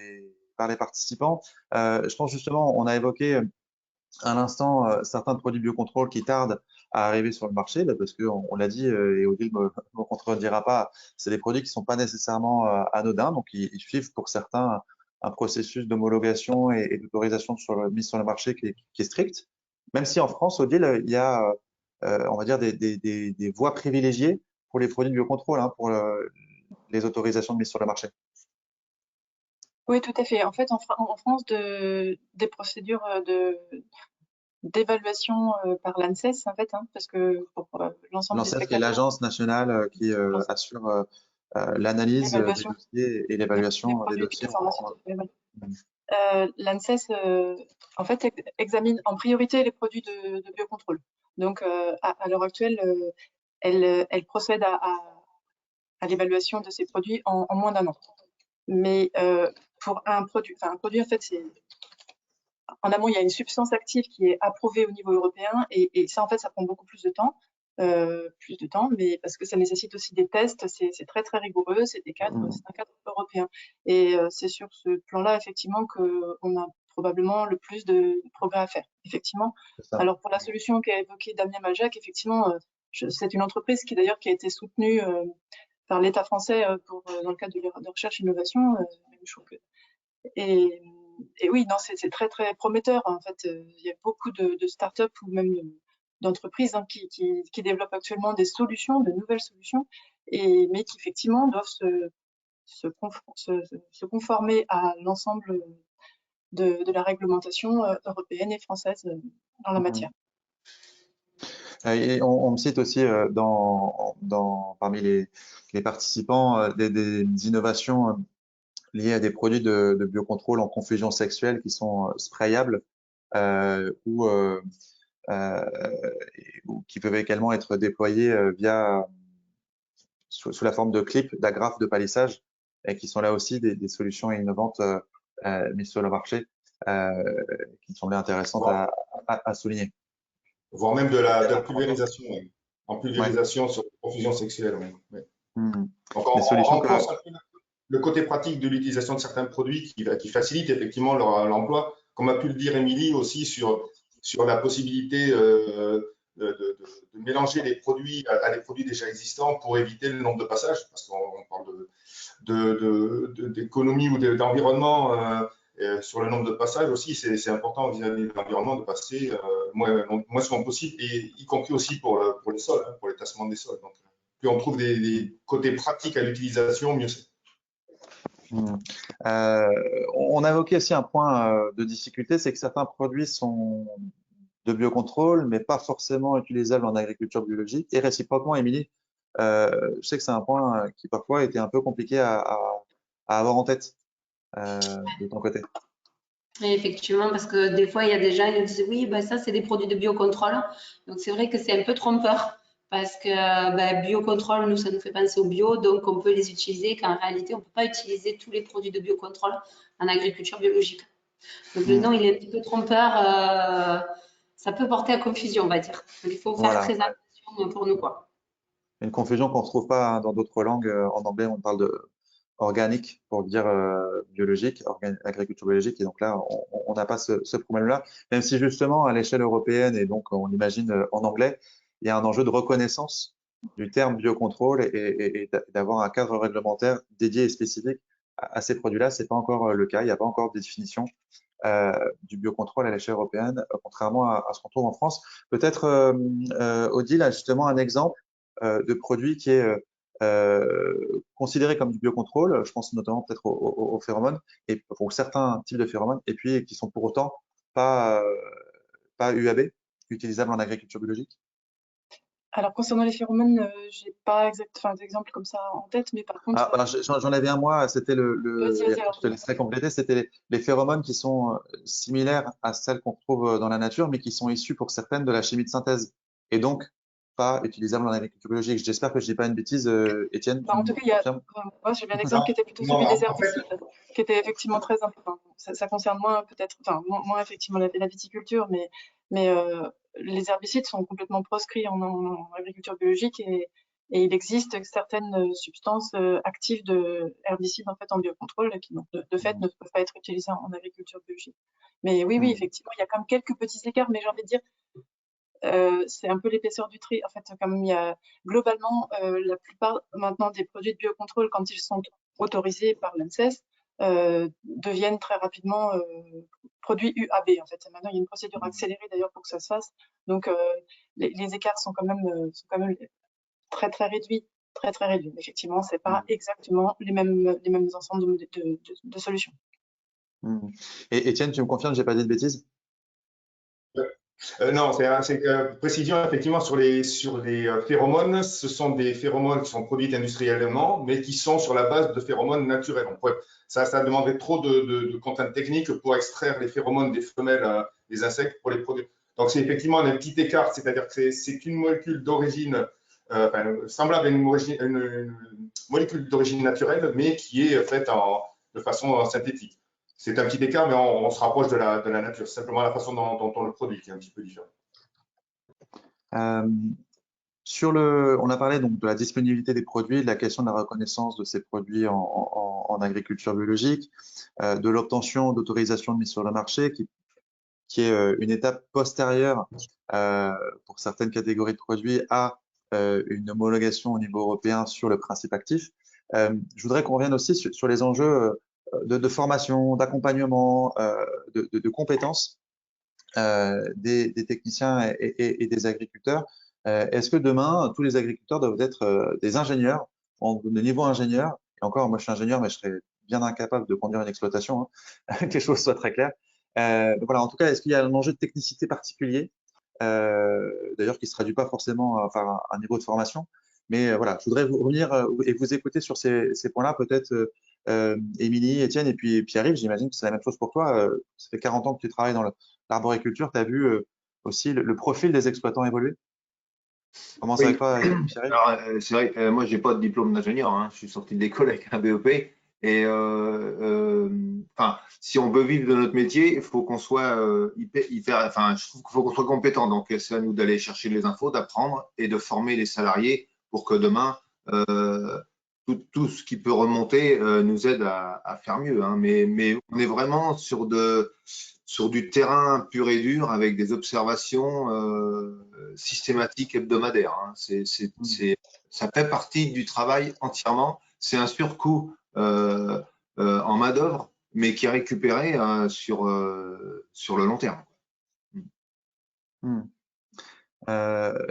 participants. Je pense justement, on a évoqué à l'instant certains produits biocontrôle qui tardent à arriver sur le marché, parce qu'on l'a dit, et Odile me contredira pas, c'est des produits qui sont pas nécessairement anodins, donc ils suivent pour certains un processus d'homologation et d'autorisation mise sur le marché qui est strict. Même si en France, Odile, il y a, on va dire, des voies privilégiées pour les produits de biocontrôle, hein, pour les autorisations de mise sur le marché. Oui, tout à fait. En fait, en France, des procédures d'évaluation par l'ANSES, en fait, hein, parce que pour l'ensemble des L'ANSES, qui est l'agence nationale qui assure l'analyse des dossiers et l'évaluation des dossiers. L'ANSES, en fait, examine en priorité les produits de biocontrôle. Donc, à l'heure actuelle, elle procède à l'évaluation de ces produits en moins d'un an. Mais pour un produit, en fait, en amont, il y a une substance active qui est approuvée au niveau européen et ça, en fait, ça prend beaucoup plus de temps, mais parce que ça nécessite aussi des tests, c'est très, très rigoureux, c'est un cadre européen. Et c'est sur ce plan-là, effectivement, qu'on a probablement le plus de progrès à faire, effectivement. Alors, pour la solution qu'a évoquée Damien Maljac, effectivement, c'est une entreprise qui, d'ailleurs, qui a été soutenue par l'État français dans le cadre de recherche et innovation. Et oui, non, c'est très, très prometteur. En fait, il y a beaucoup de startups ou même d'entreprises hein, qui développent actuellement des solutions, de nouvelles solutions, mais qui effectivement doivent se conformer à l'ensemble de la réglementation européenne et française dans la matière. Et on me cite aussi parmi les participants des innovations liées à des produits de biocontrôle en confusion sexuelle qui sont sprayables ou qui peuvent également être déployés sous la forme de clips, d'agrafes de palissage et qui sont là aussi des solutions innovantes mises sur le marché qui me semblaient intéressantes à souligner. Voire même de la pulvérisation, en pulvérisation sur confusion sexuelle. Donc, le côté pratique de l'utilisation de certains produits qui facilite effectivement l'emploi, comme a pu le dire Émilie aussi sur la possibilité de mélanger les produits à des produits déjà existants pour éviter le nombre de passages, parce qu'on parle d'économie ou d'environnement sur le nombre de passages aussi. C'est important vis-à-vis de l'environnement de passer moins souvent possible, et y compris aussi pour les sols, hein, pour les tassements des sols. Donc, plus on trouve des côtés pratiques à l'utilisation, mieux c'est. On a évoqué aussi un point de difficulté, c'est que certains produits sont de biocontrôle, mais pas forcément utilisables en agriculture biologique. Et réciproquement, Émilie, je sais que c'est un point qui parfois était un peu compliqué à avoir en tête de ton côté. Et effectivement, parce que des fois, il y a des gens qui nous disent oui, ben ça, c'est des produits de biocontrôle. Donc, c'est vrai que c'est un peu trompeur parce que ben, biocontrôle, nous, ça nous fait penser au bio, donc on peut les utiliser, qu'en réalité, on ne peut pas utiliser tous les produits de biocontrôle en agriculture biologique. Donc, le nom, il est un petit peu trompeur. Ça peut porter à confusion, on va dire. Donc, il faut faire Voilà. très attention pour nous, quoi. Une confusion qu'on ne retrouve pas hein, dans d'autres langues. En anglais, on parle de organique pour dire biologique, agriculture biologique. Et donc là, on n'a pas ce problème-là, même si justement à l'échelle européenne, et donc on l'imagine en anglais, il y a un enjeu de reconnaissance du terme biocontrôle et d'avoir un cadre réglementaire dédié et spécifique à ces produits-là. C'est pas encore le cas. Il n'y a pas encore de définition du biocontrôle à l'échelle européenne, contrairement à ce qu'on trouve en France. Peut-être, Odile a justement un exemple de produit qui est considéré comme du biocontrôle. Je pense notamment peut-être aux phéromones et pour certains types de phéromones, et puis qui sont pour autant pas UAB, utilisables en agriculture biologique. Alors, concernant les phéromones, j'ai pas d'exemple comme ça en tête, mais par contre, J'en avais un moi, c'était vas-y, je te laisserai compléter, c'était les phéromones qui sont similaires à celles qu'on retrouve dans la nature, mais qui sont issues pour certaines de la chimie de synthèse, et donc pas utilisables en agriculture biologique. J'espère que je dis pas une bêtise, Étienne. en tout cas, moi, j'ai bien l'exemple qui était plutôt celui des herbicides, qui était effectivement très important. Ça concerne moins peut-être, moins effectivement la viticulture, mais les herbicides sont complètement proscrits en agriculture biologique et il existe certaines substances actives de herbicides en fait en biocontrôle qui donc, de fait ne peuvent pas être utilisées en agriculture biologique. Mais oui, effectivement, il y a quand même quelques petits écarts, mais j'ai envie de dire c'est un peu l'épaisseur du trait. En fait, comme il y a globalement la plupart maintenant des produits de biocontrôle, quand ils sont autorisés par l'ANSES, deviennent très rapidement produits UAB. En fait, maintenant il y a une procédure accélérée d'ailleurs pour que ça se fasse. Donc les écarts sont quand même très très réduits, très très réduits. Effectivement, c'est pas exactement les mêmes ensembles de solutions. Et Étienne, tu me confirmes, j'ai pas dit de bêtises? Non, c'est précision effectivement sur les phéromones. Ce sont des phéromones qui sont produites industriellement, mais qui sont sur la base de phéromones naturels. Ça demanderait trop de contraintes techniques pour extraire les phéromones des femelles des insectes pour les produire. Donc c'est effectivement un petit écart, c'est-à-dire que c'est une molécule d'origine semblable à une molécule d'origine naturelle, mais qui est faite de façon synthétique. C'est un petit écart, mais on se rapproche de la nature. C'est simplement la façon dont on le produit qui est un petit peu différente. On a parlé donc de la disponibilité des produits, de la question de la reconnaissance de ces produits en agriculture biologique, de l'obtention d'autorisation de mise sur le marché, qui est une étape postérieure pour certaines catégories de produits à une homologation au niveau européen sur le principe actif. Je voudrais qu'on revienne aussi sur les enjeux de formation, d'accompagnement, de compétences des techniciens et des agriculteurs. Est-ce que demain, tous les agriculteurs doivent être des ingénieurs, de niveau ingénieur? Et encore, moi je suis ingénieur, mais je serais bien incapable de conduire une exploitation, hein, que les choses soient très claires. Donc voilà, en tout cas, est-ce qu'il y a un enjeu de technicité particulier, d'ailleurs qui ne se traduit pas forcément par un niveau de formation? Mais voilà, je voudrais revenir et vous écouter sur ces points-là, peut-être Émilie, Étienne et puis Pierre-Yves, j'imagine que c'est la même chose pour toi. Ça fait 40 ans que tu travailles dans l'arboriculture, tu as vu aussi le profil des exploitants évoluer? Comment ça avec toi, Pierre-Yves? Alors, c'est vrai, moi, j'ai pas de diplôme d'ingénieur, hein. Je suis sorti de l'école avec un BEP. Et si on veut vivre de notre métier, il faut qu'on soit je trouve qu'il faut qu'on soit compétent. Donc, c'est à nous d'aller chercher les infos, d'apprendre et de former les salariés pour que demain, tout ce qui peut remonter nous aide à faire mieux. Hein. Mais on est vraiment sur sur du terrain pur et dur avec des observations systématiques hebdomadaires. Hein. Ça fait partie du travail entièrement. C'est un surcoût en main-d'œuvre, mais qui est récupéré sur le long terme.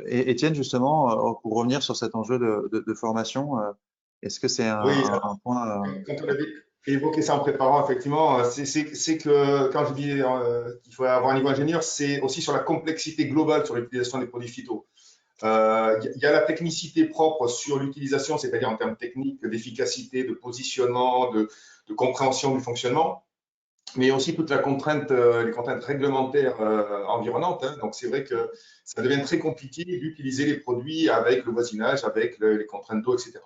Et Étienne, justement, pour revenir sur cet enjeu de formation, est-ce que c'est Oui, un point quand on avait évoqué ça en préparant, effectivement, c'est que quand je dis qu'il faut avoir un niveau ingénieur, c'est aussi sur la complexité globale sur l'utilisation des produits phyto. Il y a la technicité propre sur l'utilisation, c'est-à-dire en termes techniques, d'efficacité, de positionnement, de compréhension du fonctionnement, mais aussi toute la contrainte, les contraintes réglementaires environnantes. Hein. Donc, c'est vrai que ça devient très compliqué d'utiliser les produits avec le voisinage, avec les contraintes d'eau, etc.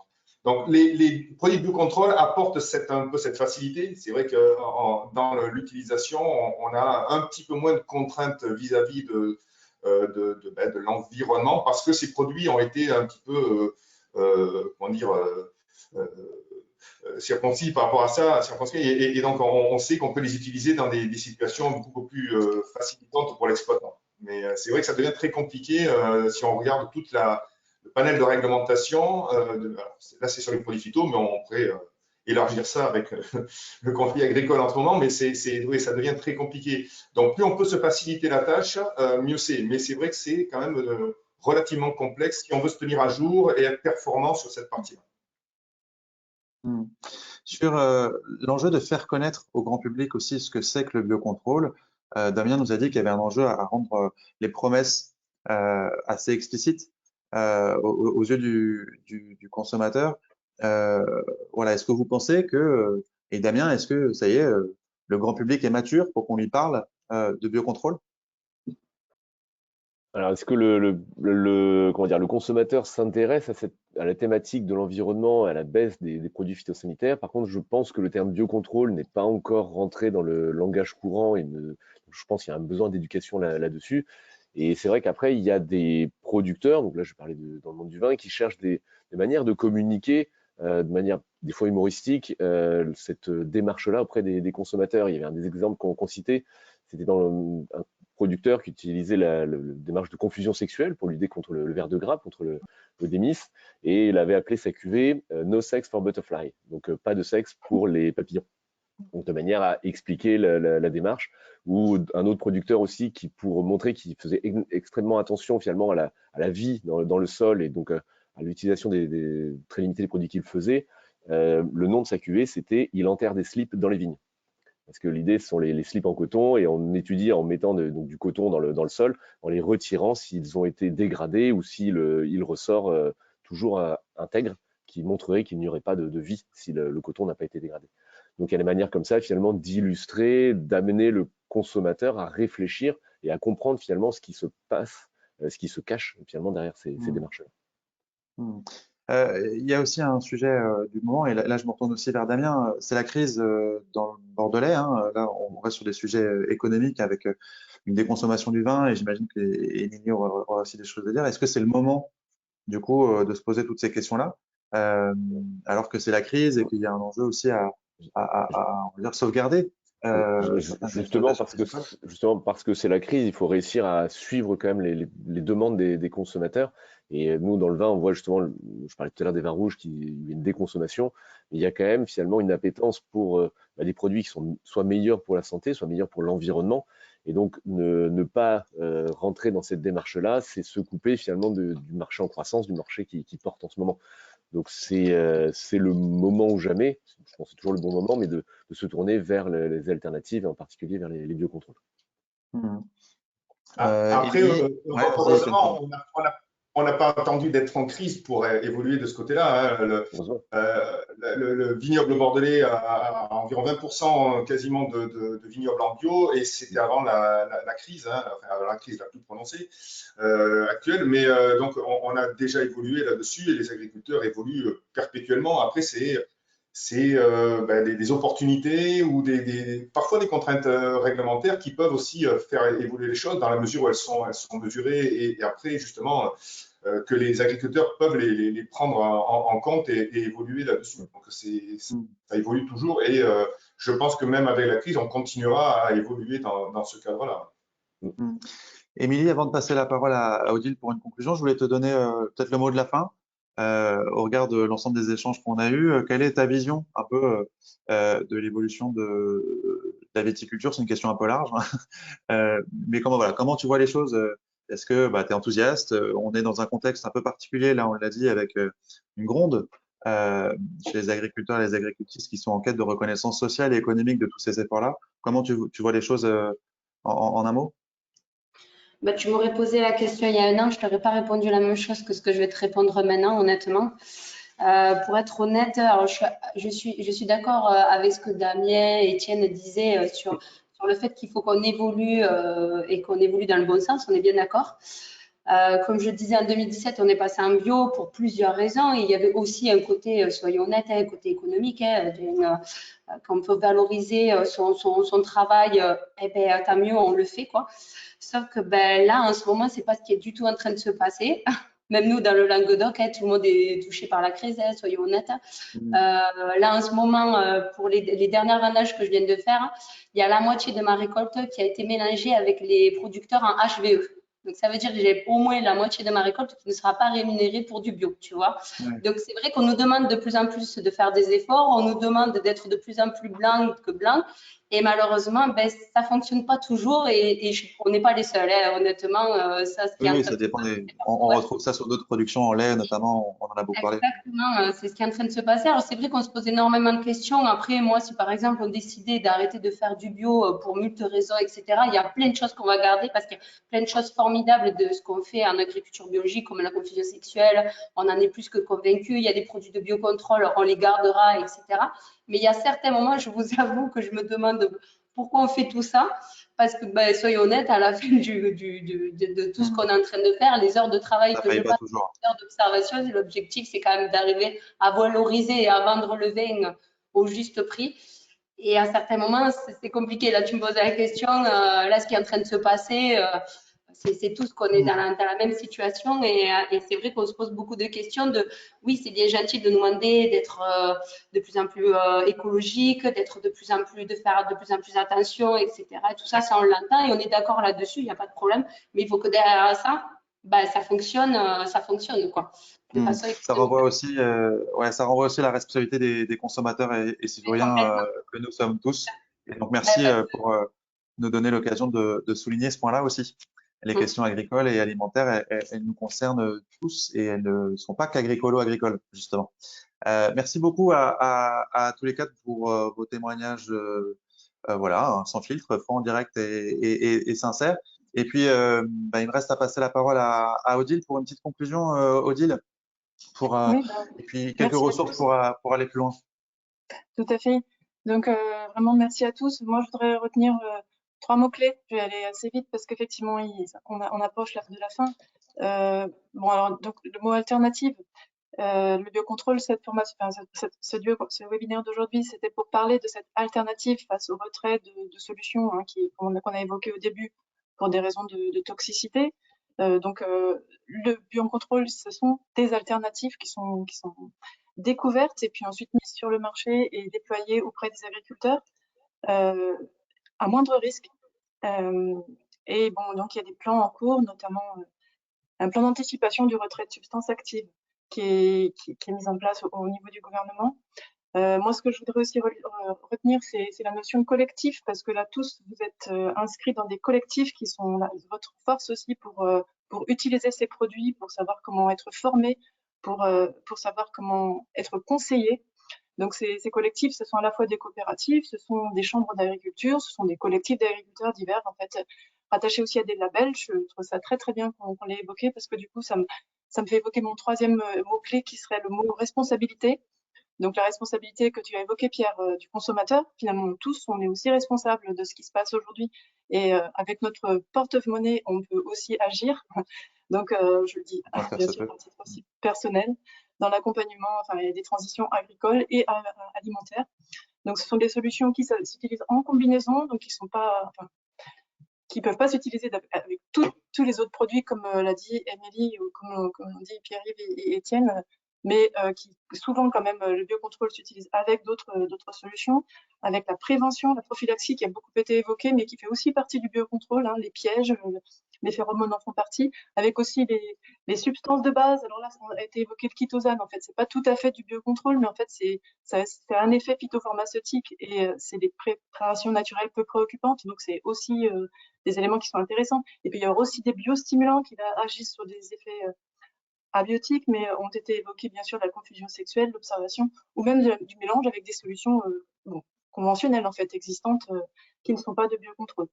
Donc, les produits de biocontrôle apportent un peu cette facilité. C'est vrai que dans l'utilisation, on a un petit peu moins de contraintes vis-à-vis de l'environnement parce que ces produits ont été un petit peu, comment dire, circoncis par rapport à ça, et donc on sait qu'on peut les utiliser dans des situations beaucoup plus facilitantes pour l'exploitant. Mais c'est vrai que ça devient très compliqué si on regarde toute le panel de réglementation. Là, c'est sur les produits phyto, mais on pourrait élargir ça avec le conflit agricole en ce moment, mais oui, ça devient très compliqué. Donc, plus on peut se faciliter la tâche, mieux c'est. Mais c'est vrai que c'est quand même relativement complexe si on veut se tenir à jour et être performant sur cette partie-là. Sur l'enjeu de faire connaître au grand public aussi ce que c'est que le biocontrôle, Damien nous a dit qu'il y avait un enjeu à rendre les promesses assez explicites aux yeux du consommateur. Voilà, est-ce que vous pensez que, et Damien, est-ce que ça y est, le grand public est mature pour qu'on lui parle de biocontrôle? Alors, est-ce que comment dire, le consommateur s'intéresse à la thématique de l'environnement, à la baisse des produits phytosanitaires? Par contre, je pense que le terme biocontrôle n'est pas encore rentré dans le langage courant et je pense qu'il y a un besoin d'éducation là-dessus. Et c'est vrai qu'après, il y a des producteurs, donc là, je parlais dans le monde du vin, qui cherchent des manières de communiquer de manière des fois humoristique cette démarche-là auprès des consommateurs. Il y avait un des exemples qu'on citait, c'était dans un producteur qui utilisait la démarche de confusion sexuelle pour lutter contre le ver de grappe, contre le démis, et il avait appelé sa cuvée No Sex for Butterfly, donc pas de sexe pour les papillons. Donc de manière à expliquer la démarche, ou un autre producteur aussi qui, pour montrer qu'il faisait extrêmement attention finalement à la vie dans le sol et donc à l'utilisation très limitée des produits qu'il faisait, le nom de sa cuvée c'était « Il enterre des slips dans les vignes ». Parce que l'idée, ce sont les slips en coton, et on étudie en mettant donc du coton dans le sol, en les retirant s'ils ont été dégradés ou s'il ressort toujours intègre, qui montrerait qu'il n'y aurait pas de vie si le coton n'a pas été dégradé. Donc il y a des manières comme ça finalement d'illustrer, d'amener le consommateur à réfléchir et à comprendre finalement ce qui se passe, ce qui se cache finalement derrière ces démarches-là. Il y a aussi un sujet du moment, et là je me retourne aussi vers Damien, c'est la crise dans le Bordelais. Hein. Là, on reste sur des sujets économiques avec une déconsommation du vin, et j'imagine que Émilie aura aussi des choses à dire. Est-ce que c'est le moment, du coup, de se poser toutes ces questions-là, alors que c'est la crise et qu'il y a un enjeu aussi à on va dire, sauvegarder Justement parce que c'est la crise, il faut réussir à suivre quand même les demandes des consommateurs. Et nous, dans le vin, on voit justement, je parlais tout à l'heure des vins rouges, il y a une déconsommation, mais il y a quand même finalement une appétence pour des produits qui sont soit meilleurs pour la santé, soit meilleurs pour l'environnement. Et donc, ne pas rentrer dans cette démarche-là, c'est se couper finalement du marché en croissance, du marché qui porte en ce moment. Donc, c'est le moment ou jamais, je pense que c'est toujours le bon moment, mais de se tourner vers les alternatives, et en particulier vers les biocontrôles. Après, heureusement, on n'a pas attendu d'être en crise pour évoluer de ce côté-là. Hein. Le vignoble bordelais a environ 20% quasiment de vignobles en bio, et c'était avant la crise, hein, enfin, la crise la plus prononcée actuelle. Mais donc, on a déjà évolué là-dessus, et les agriculteurs évoluent perpétuellement. Après, c'est des opportunités ou parfois des contraintes réglementaires qui peuvent aussi faire évoluer les choses dans la mesure où elles sont mesurées, et après, justement, que les agriculteurs peuvent les prendre en compte et évoluer là-dessus. Donc, ça évolue toujours et je pense que même avec la crise, on continuera à évoluer dans ce cadre-là. Émilie, avant de passer la parole à Odile pour une conclusion, je voulais te donner peut-être le mot de la fin. Au regard de l'ensemble des échanges qu'on a eus, quelle est ta vision un peu de l'évolution de la viticulture? C'est une question un peu large, hein. Mais comment tu vois les choses? Est-ce que tu es enthousiaste? On est dans un contexte un peu particulier, là, on l'a dit, avec une gronde chez les agriculteurs et les agricultrices qui sont en quête de reconnaissance sociale et économique de tous ces efforts-là. Comment tu vois les choses en un mot? Bah, tu m'aurais posé la question il y a un an, je t'aurais pas répondu la même chose que ce que je vais te répondre maintenant, honnêtement. Pour être honnête, alors je suis d'accord avec ce que Damien et Étienne disaient sur le fait qu'il faut qu'on évolue et qu'on évolue dans le bon sens, on est bien d'accord. Comme je disais, en 2017, on est passé en bio pour plusieurs raisons. Il y avait aussi un côté, soyons honnêtes, un côté économique, qu'on peut valoriser son travail, eh ben, tant mieux, on le fait, quoi. Sauf que ben, là, en ce moment, c'est pas ce qui est du tout en train de se passer. Même nous, dans le Languedoc, tout le monde est touché par la crise, soyons honnêtes. Là, en ce moment, pour les dernières vendages que je viens de faire, il y a la moitié de ma récolte qui a été mélangée avec les producteurs en HVE. Donc, ça veut dire que j'ai au moins la moitié de ma récolte qui ne sera pas rémunérée pour du bio, tu vois. Ouais. Donc, c'est vrai qu'on nous demande de plus en plus de faire des efforts, on nous demande d'être de plus en plus blanc que blanc. Et malheureusement, ben, ça fonctionne pas toujours et on n'est pas les seuls, hein, honnêtement. Ça, ce qui est en Oui, train ça de se dépend passer, on retrouve ça sur d'autres productions en lait, notamment, on en a beaucoup parlé. exactement, c'est ce qui est en train de se passer. Alors, c'est vrai qu'on se pose énormément de questions. Après, moi, si par exemple, on décidait d'arrêter de faire du bio pour multiples raisons, etc., il y a plein de choses qu'on va garder parce qu'il y a plein de choses formidables de ce qu'on fait en agriculture biologique, comme la confusion sexuelle. On en est plus que convaincus. Il y a des produits de biocontrôle, on les gardera, etc. Mais il y a certains moments, je vous avoue que je me demande pourquoi on fait tout ça. Parce que, ben, soyons honnêtes, à la fin de tout ce qu'on est en train de faire, les heures de travail Ça que je paye pas passe, toujours. les heures d'observation, l'objectif, c'est quand même d'arriver à valoriser et à vendre le vin au juste prix. Et à certains moments, c'est compliqué. Là, tu me poses la question, là, ce qui est en train de se passer, c'est tous qu'on est dans la même situation et c'est vrai qu'on se pose beaucoup de questions de, oui, c'est bien gentil de nous demander d'être de plus en plus écologique, d'être de plus en plus, de faire de plus en plus attention, etc. Et tout ça, ça on l'entend et on est d'accord là-dessus, il n'y a pas de problème. Mais il faut que derrière ça, bah, ça fonctionne quoi. De façon Ça renvoie économique. aussi, ça renvoie aussi à la responsabilité des consommateurs et citoyens Complètement. que nous sommes tous. Et donc, Bah, merci parce pour nous donner l'occasion de souligner ce point-là aussi. Les que, questions agricoles et alimentaires, elles nous concernent tous et elles ne sont pas qu'agricolo-agricoles, justement. Merci beaucoup à tous les quatre pour vos témoignages, voilà, hein, sans filtre, francs, directs et sincères. Et puis, il me reste à passer la parole à Odile pour une petite conclusion. Odile, Oui, et puis quelques merci à ressources tous. pour aller plus loin. Tout à fait. Donc, vraiment merci à tous. Moi, je voudrais retenir 3 mots-clés. Je vais aller assez vite parce qu'effectivement, on approche de la fin. Bon, alors, donc, le mot alternative, le biocontrôle, cette formation, enfin, ce webinaire d'aujourd'hui, c'était pour parler de cette alternative face au retrait de solutions hein, qu'on a évoquées au début pour des raisons de toxicité. Donc, le biocontrôle, ce sont des alternatives qui sont découvertes et puis ensuite mises sur le marché et déployées auprès des agriculteurs à moindre risque. Et bon, donc il y a des plans en cours, notamment un plan d'anticipation du retrait de substances actives qui est mis en place au niveau du gouvernement. Moi, ce que je voudrais aussi retenir, c'est la notion de collectif, parce que là, tous, vous êtes inscrits dans des collectifs qui sont votre force aussi pour utiliser ces produits, pour savoir comment être formé, pour savoir comment être conseillé. Donc, ces collectifs, ce sont à la fois des coopératives, ce sont des chambres d'agriculture, ce sont des collectifs d'agriculteurs divers, en fait, rattachés aussi à des labels. Je trouve ça très, très bien qu'on l'ait évoqué, parce que du coup, ça me fait évoquer mon troisième mot-clé, qui serait le mot responsabilité. Donc la responsabilité que tu as évoquée, Pierre, du consommateur, finalement, tous, on est aussi responsables de ce qui se passe aujourd'hui. Et avec notre porte-monnaie, on peut aussi agir. Donc, je le dis, On va faire bien ce sûr, peu. à titre aussi personnel, dans l'accompagnement des transitions agricoles et alimentaires. Donc, ce sont des solutions qui s'utilisent en combinaison, donc qui sont pas, qui peuvent pas s'utiliser avec tous les autres produits, comme l'a dit Émilie, ou comme on dit Pierre-Yves et Étienne, mais qui souvent quand même le biocontrôle s'utilise avec d'autres solutions, avec la prévention, la prophylaxie qui a beaucoup été évoquée, mais qui fait aussi partie du biocontrôle, hein, les pièges, les phéromones en font partie, avec aussi les substances de base. Alors là, on a été évoqué le chitosane, en fait, c'est pas tout à fait du biocontrôle, mais en fait, c'est un effet phytopharmaceutique et c'est des préparations naturelles peu préoccupantes, donc c'est aussi des éléments qui sont intéressants. Et puis il y a aussi des biostimulants qui agissent sur des effets abiotiques, mais ont été évoqués bien sûr la confusion sexuelle, l'observation, ou même du mélange avec des solutions conventionnelles en fait existantes qui ne sont pas de biocontrôle.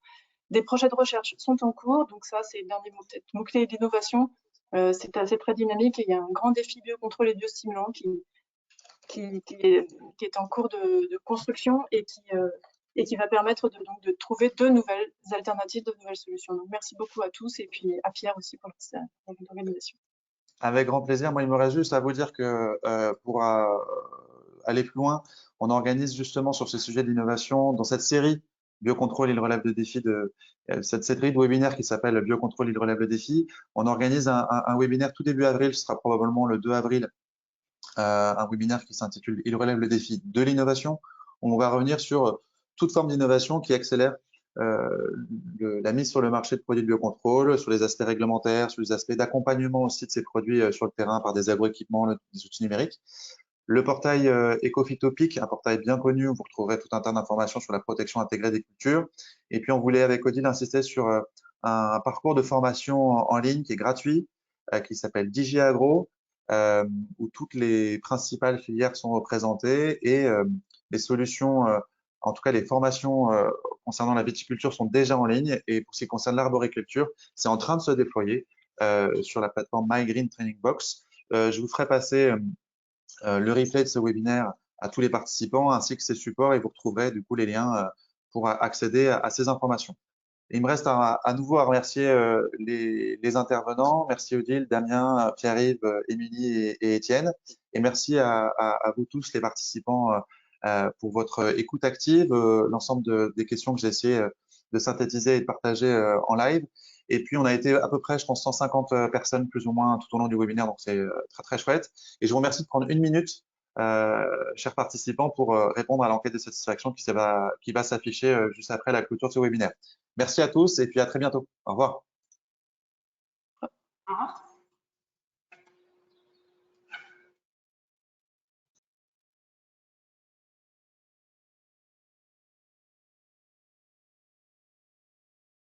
Des projets de recherche sont en cours, donc ça c'est l'un des mots-clés d'innovation. C'est très dynamique et il y a un grand défi biocontrôle et biostimulant qui est en cours de construction et qui va permettre donc de trouver de nouvelles alternatives, de nouvelles solutions. Donc merci beaucoup à tous et puis à Pierre aussi pour l'organisation. Avec grand plaisir. Moi, il me reste juste à vous dire que pour aller plus loin, on organise justement sur ce sujet d'innovation dans cette série Biocontrôle, il relève le défi cette série de webinaires qui s'appelle Biocontrôle, il relève le défi. On organise un webinaire tout début avril, ce sera probablement le 2 avril, un webinaire qui s'intitule Il relève le défi de l'innovation. On va revenir sur toute forme d'innovation qui accélère la mise sur le marché de produits de biocontrôle, sur les aspects réglementaires, sur les aspects d'accompagnement aussi de ces produits sur le terrain par des agroéquipements, des outils numériques. Le portail Ecophytopic, un portail bien connu où vous retrouverez tout un tas d'informations sur la protection intégrée des cultures. Et puis, on voulait avec Odile insister sur un parcours de formation en ligne qui est gratuit, qui s'appelle DigiAgro, où toutes les principales filières sont représentées et les solutions, en tout cas les formations concernant la viticulture sont déjà en ligne. Et pour ce qui concerne l'arboriculture, c'est en train de se déployer sur la plateforme My Green Training Box. Je vous ferai passer le replay de ce webinaire à tous les participants ainsi que ses supports et vous retrouverez du coup les liens pour accéder à ces informations. Et il me reste à nouveau à remercier les intervenants. Merci Odile, Damien, Pierre-Yves, Émilie et Étienne. Et merci à vous tous les participants pour votre écoute active, l'ensemble des questions que j'ai essayé de synthétiser et de partager en live. Et puis, on a été à peu près, je pense, 150 personnes plus ou moins tout au long du webinaire, donc c'est très, très chouette. Et je vous remercie de prendre une minute, chers participants, pour répondre à l'enquête de satisfaction qui va s'afficher juste après la clôture de ce webinaire. Merci à tous et puis à très bientôt. Au revoir. Au revoir.